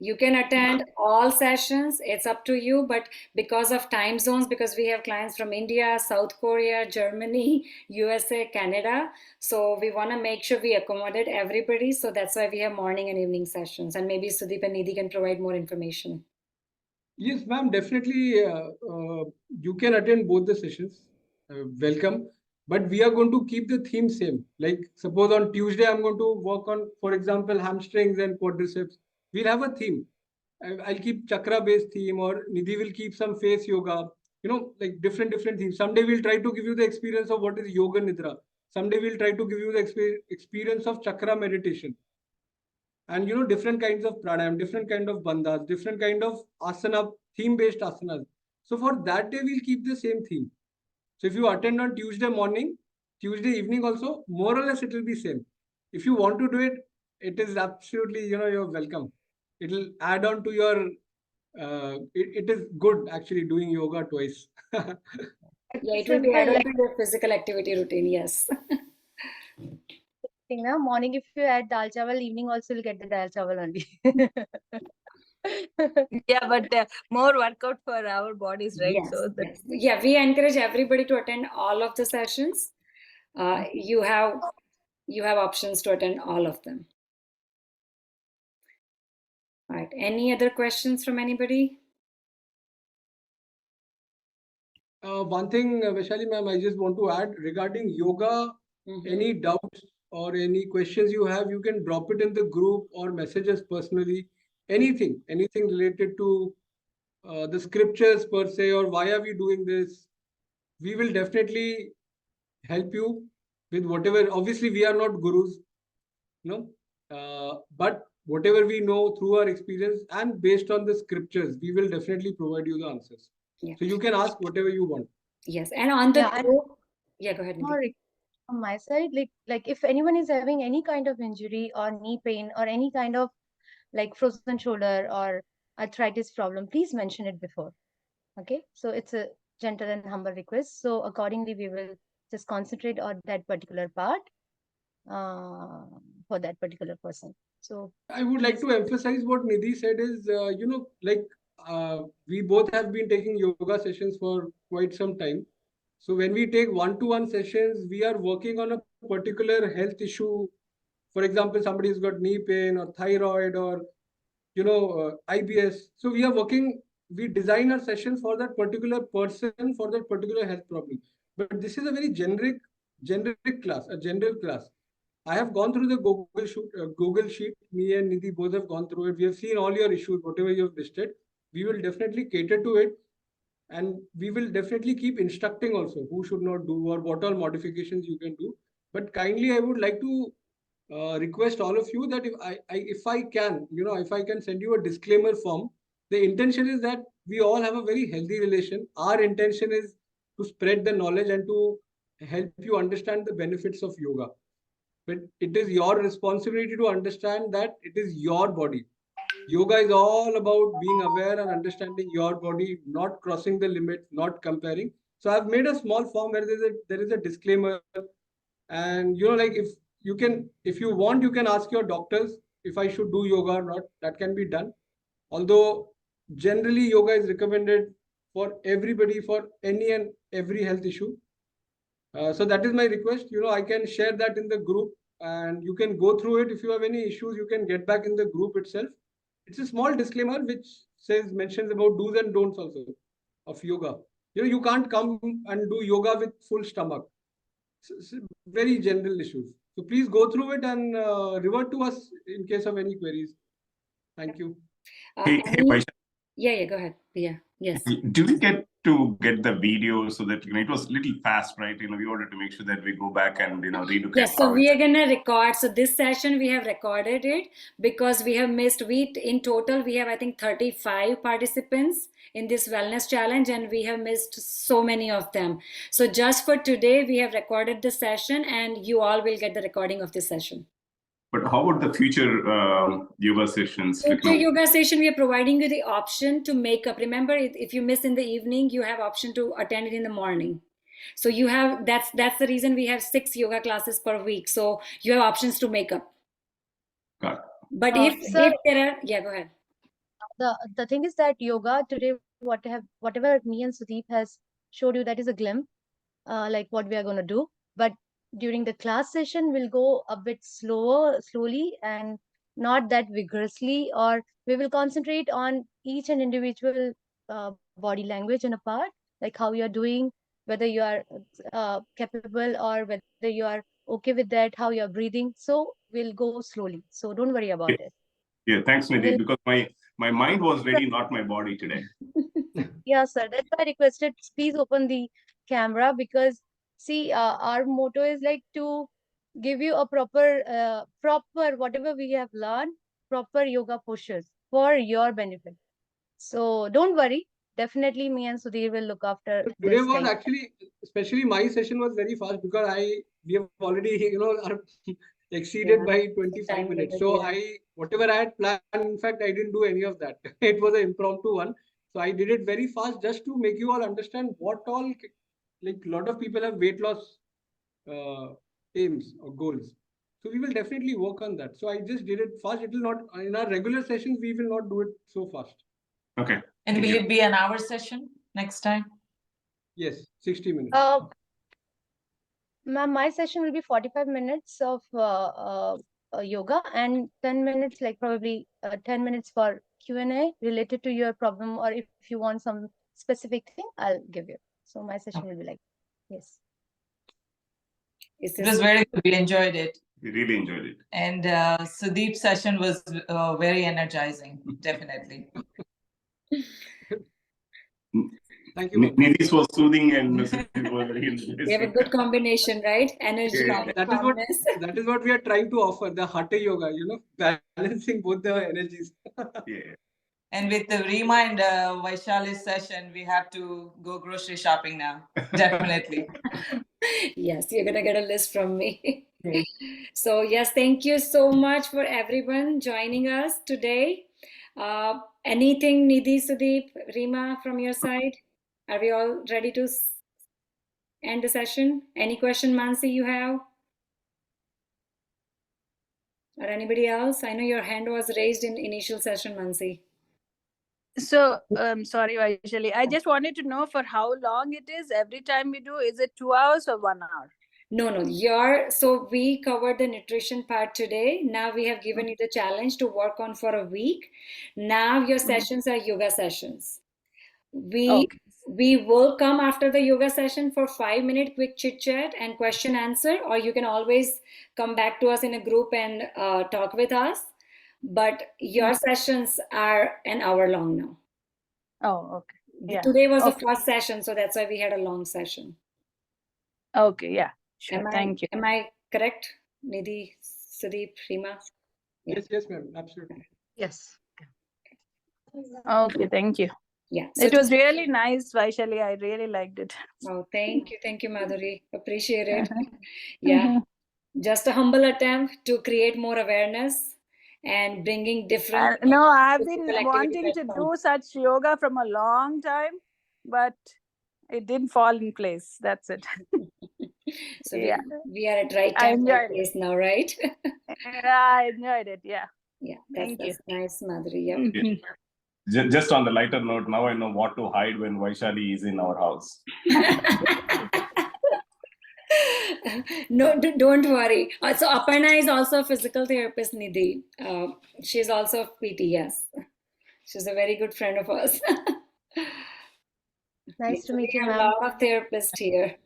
Speaker 1: you can attend all sessions. It's up to you, but because of time zones, because we have clients from India, South Korea, Germany, USA, Canada, so we want to make sure we accommodate everybody. So that's why we have morning and evening sessions. And maybe Sudeep and Nidhi can provide more information.
Speaker 5: Yes, ma'am, definitely you can attend both the sessions. Welcome. But we are going to keep the theme same. Like suppose on Tuesday, I'm going to work on, for example, hamstrings and quadriceps. We'll have a theme. I'll keep chakra-based theme, or Nidhi will keep some face yoga. Like different themes. Someday we'll try to give you the experience of what is yoga nidra. Someday we'll try to give you the experience of chakra meditation. And different kinds of pranayam, different kind of bandhas, different kind of asana, theme-based asanas. So for that day, we'll keep the same theme. So if you attend on Tuesday morning, Tuesday evening also, more or less it will be same. If you want to do it, it is absolutely, you're welcome. It will add on to your, it is good actually doing yoga twice.
Speaker 1: Yeah, it will be added to your physical activity routine, yes.
Speaker 4: Morning, if you add dal chawal, evening also you'll get the dal chawal only.
Speaker 6: Yeah, but more workout for our bodies, right?
Speaker 1: Yes,
Speaker 6: So that
Speaker 1: yes. Yeah, we encourage everybody to attend all of the sessions. You have options to attend all of them. All right. Any other questions from anybody?
Speaker 5: One thing, Vaishali ma'am, I just want to add regarding yoga. Any doubts or any questions you have, you can drop it in the group or message us personally. Anything related to the scriptures per se, or why are we doing this? We will definitely help you with whatever. Obviously, we are not gurus, but whatever we know through our experience and based on the scriptures, we will definitely provide you the answers.
Speaker 1: Yeah.
Speaker 5: So you can ask whatever you want.
Speaker 1: Yes, and on the
Speaker 4: Yeah,
Speaker 1: group, yeah, go ahead, Nidhi.
Speaker 4: More from my side, like if anyone is having any kind of injury or knee pain or any kind of like frozen shoulder or arthritis problem, please mention it before. Okay, so it's a gentle and humble request. So accordingly, we will just concentrate on that particular part for that particular person. So
Speaker 5: I would like to emphasize what Nidhi said is, we both have been taking yoga sessions for quite some time. So when we take one-to-one sessions, we are working on a particular health issue. For example, somebody's got knee pain or thyroid or, IBS. So we design our sessions for that particular person, for that particular health problem. But this is a very generic class, a general class. I have gone through the Google sheet. Me and Nidhi both have gone through it. We have seen all your issues, whatever you have listed. We will definitely cater to it, and we will definitely keep instructing also who should not do or what all modifications you can do. But kindly, I would like to request all of you that if I can send you a disclaimer form. The intention is that we all have a very healthy relation. Our intention is to spread the knowledge and to help you understand the benefits of yoga. But it is your responsibility to understand that it is your body. Yoga is all about being aware and understanding your body, not crossing the limit, not comparing. So I've made a small form where there is a disclaimer, and like if you want, you can ask your doctors if I should do yoga or not. That can be done. Although generally yoga is recommended for everybody for any and every health issue. So that is my request. I can share that in the group and you can go through it. If you have any issues, you can get back in the group itself. It's a small disclaimer which mentions about do's and don'ts also of yoga. You can't come and do yoga with full stomach. It's very general issues. So please go through it and revert to us in case of any queries. Thank you.
Speaker 7: Hey, Vaishali,
Speaker 1: Yeah, go ahead. Yeah, yes.
Speaker 7: do we get to get the video so that it was a little fast, right? We wanted to make sure that we go back and relook
Speaker 1: Yes,
Speaker 7: at
Speaker 1: so
Speaker 7: how
Speaker 1: we
Speaker 7: it's.
Speaker 1: are gonna record. So this session we have recorded it because we have missed. In total we have I think 35 participants in this wellness challenge, and we have missed so many of them. So just for today, we have recorded the session, and you all will get the recording of this session.
Speaker 7: But how about the future yoga sessions?
Speaker 1: Future yoga session, we are providing you the option to make up. Remember, if you miss in the evening, you have option to attend it in the morning. So you have that's the reason we have 6 yoga classes per week. So you have options to make up.
Speaker 7: Got it.
Speaker 1: But
Speaker 4: Sir,
Speaker 1: if there are, yeah, go ahead.
Speaker 4: the thing is that yoga today, whatever me and Sudeep has showed you, that is a glimpse, like what we are going to do. But during the class session, we'll go a bit slowly, and not that vigorously, or we will concentrate on each and individual body language in a part, like how you are doing, whether you are capable or whether you are okay with that, how you are breathing. So we'll go slowly. So don't worry about it.
Speaker 7: Yeah, thanks, Nidhi,
Speaker 4: We'll-
Speaker 7: because my mind was ready, not my body today.
Speaker 4: Yeah, sir. That's why I requested, please open the camera, because see, our motto is like to give you a proper whatever we have learned, proper yoga postures for your benefit. So don't worry. Definitely, me and Sudhir will look after
Speaker 5: So today
Speaker 4: this
Speaker 5: was
Speaker 4: thing.
Speaker 5: actually, especially my session was very fast because we have already are exceeded
Speaker 1: Yeah,
Speaker 5: by 25
Speaker 1: time
Speaker 5: minutes.
Speaker 1: limit,
Speaker 5: So
Speaker 1: yeah.
Speaker 5: whatever I had planned, in fact, I didn't do any of that. It was an impromptu one. So I did it very fast just to make you all understand what all, like a lot of people have weight loss aims or goals. So we will definitely work on that. So I just did it fast. It will not, in our regular sessions, we will not do it so fast.
Speaker 7: Okay.
Speaker 8: And
Speaker 7: Thank
Speaker 8: will
Speaker 7: you.
Speaker 8: it be an hour session next time?
Speaker 5: Yes, 60 minutes.
Speaker 4: Ma'am, my session will be 45 minutes of yoga, and 10 minutes, like probably 10 minutes for Q&A related to your problem, or if you want some specific thing, I'll give you. So my session will be like, yes.
Speaker 1: Is
Speaker 8: It
Speaker 1: this
Speaker 8: was very good. We enjoyed it.
Speaker 7: We really enjoyed it.
Speaker 8: And Sudeep's session was very energizing, definitely.
Speaker 5: Thank you, ma'am.
Speaker 7: Nidhi's was soothing and Sudeep was very
Speaker 1: we have a
Speaker 7: energizing.
Speaker 1: good combination, right? Energy
Speaker 7: Yeah.
Speaker 1: and
Speaker 5: That is what we are trying to offer, the Hatha Yoga, balancing both the energies.
Speaker 7: Yeah.
Speaker 8: And with the Rima and Vaishali's session, we have to go grocery shopping now. Definitely.
Speaker 1: Yes, you're gonna get a list from me.
Speaker 8: Okay.
Speaker 1: So yes, thank you so much for everyone joining us today. Anything, Nidhi, Sudeep, Rima, from your side? Are we all ready to end the session? Any question, Mansi, you have? Or anybody else? I know your hand was raised in initial session, Mansi.
Speaker 6: So, sorry, Vaishali. I just wanted to know for how long it is every time we do. Is it 2 hours or 1 hour?
Speaker 1: No. So we covered the nutrition part today. Now we have given you the challenge to work on for a week. Now your sessions are yoga sessions. We will come after the yoga session for 5-minute quick chit chat and question answer, or you can always come back to us in a group and talk with us. But your sessions are an hour long now.
Speaker 6: Oh, okay. Yeah.
Speaker 1: Today was the
Speaker 6: Okay.
Speaker 1: first session, so that's why we had a long session.
Speaker 6: Okay, yeah. Sure. Thank you.
Speaker 1: Am I correct, Nidhi, Sudeep, Rima? Yeah.
Speaker 5: Yes, ma'am, absolutely.
Speaker 3: Yes.
Speaker 6: Okay, thank you.
Speaker 1: Yeah. So
Speaker 6: It was really nice, Vaishali. I really liked it.
Speaker 1: oh, thank you, Madhuri. Appreciate it. Yeah. Just a humble attempt to create more awareness and bringing different
Speaker 6: No, I've been
Speaker 1: physical activity
Speaker 6: wanting to
Speaker 1: platform.
Speaker 6: do such yoga from a long time, but it didn't fall in place. That's it.
Speaker 1: So
Speaker 6: Yeah.
Speaker 1: we are at right
Speaker 6: I
Speaker 1: time, right
Speaker 6: enjoyed
Speaker 1: place now, right?
Speaker 6: I enjoyed it. Yeah.
Speaker 1: Yeah,
Speaker 6: Thank you.
Speaker 1: that's nice, Madhuri. Yep.
Speaker 7: Yeah. Just on the lighter note, now I know what to hide when Vaishali is in our house.
Speaker 1: No, don't worry. So Aparna is also a physical therapist, Nidhi. She's also a PT, yes. She's a very good friend of ours.
Speaker 4: Nice to meet
Speaker 1: We
Speaker 4: you,
Speaker 1: have a
Speaker 4: ma'am.
Speaker 1: lot of therapists here.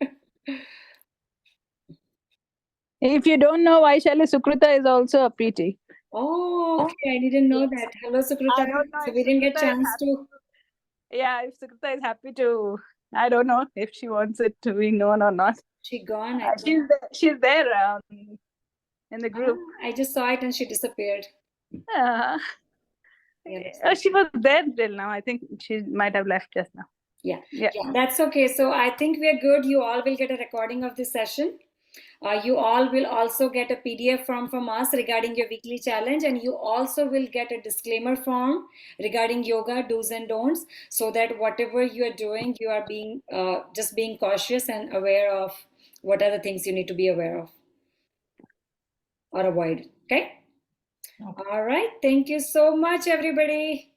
Speaker 6: If you don't know, Vaishali Sukruta is also a PT.
Speaker 1: Oh, okay. I didn't know
Speaker 6: Yes.
Speaker 1: that. Hello, Sukruta.
Speaker 6: I don't know
Speaker 1: So
Speaker 6: if
Speaker 1: we didn't get
Speaker 6: Sukruta is
Speaker 1: chance
Speaker 6: happy.
Speaker 1: to.
Speaker 6: Yeah, if Sukrita is happy to, I don't know if she wants it to be known or not.
Speaker 1: She gone, I think.
Speaker 6: She's there in the group.
Speaker 1: I just saw it and she disappeared.
Speaker 6: Uh,
Speaker 1: Yeah,
Speaker 6: she was there till now. I think she might have left just now.
Speaker 1: yeah,
Speaker 6: Yeah.
Speaker 1: that's okay. So I think we are good. You all will get a recording of this session. You all will also get a PDF form from us regarding your weekly challenge, and you also will get a disclaimer form regarding yoga do's and don'ts, so that whatever you are doing, you are being just being cautious and aware of what are the things you need to be aware of or avoid. Okay. All right. Thank you so much, everybody.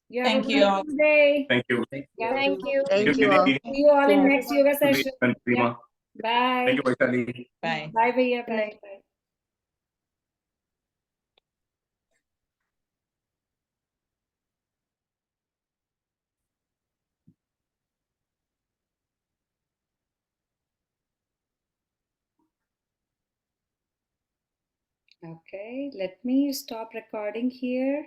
Speaker 1: You have
Speaker 8: Thank
Speaker 1: a
Speaker 8: you.
Speaker 1: wonderful day.
Speaker 7: Thank you.
Speaker 1: Yeah.
Speaker 2: Thank you.
Speaker 3: Thank you all.
Speaker 7: Nidhi.
Speaker 1: See you all in
Speaker 2: Yeah.
Speaker 1: next yoga
Speaker 7: Sudeep
Speaker 1: session.
Speaker 7: and Prima.
Speaker 1: Yeah. Bye.
Speaker 7: Thank you, Vaishali.
Speaker 8: Bye.
Speaker 1: Bye, Bhaiya.
Speaker 2: Good night.
Speaker 1: Bye. Bye. Okay, let me stop recording here.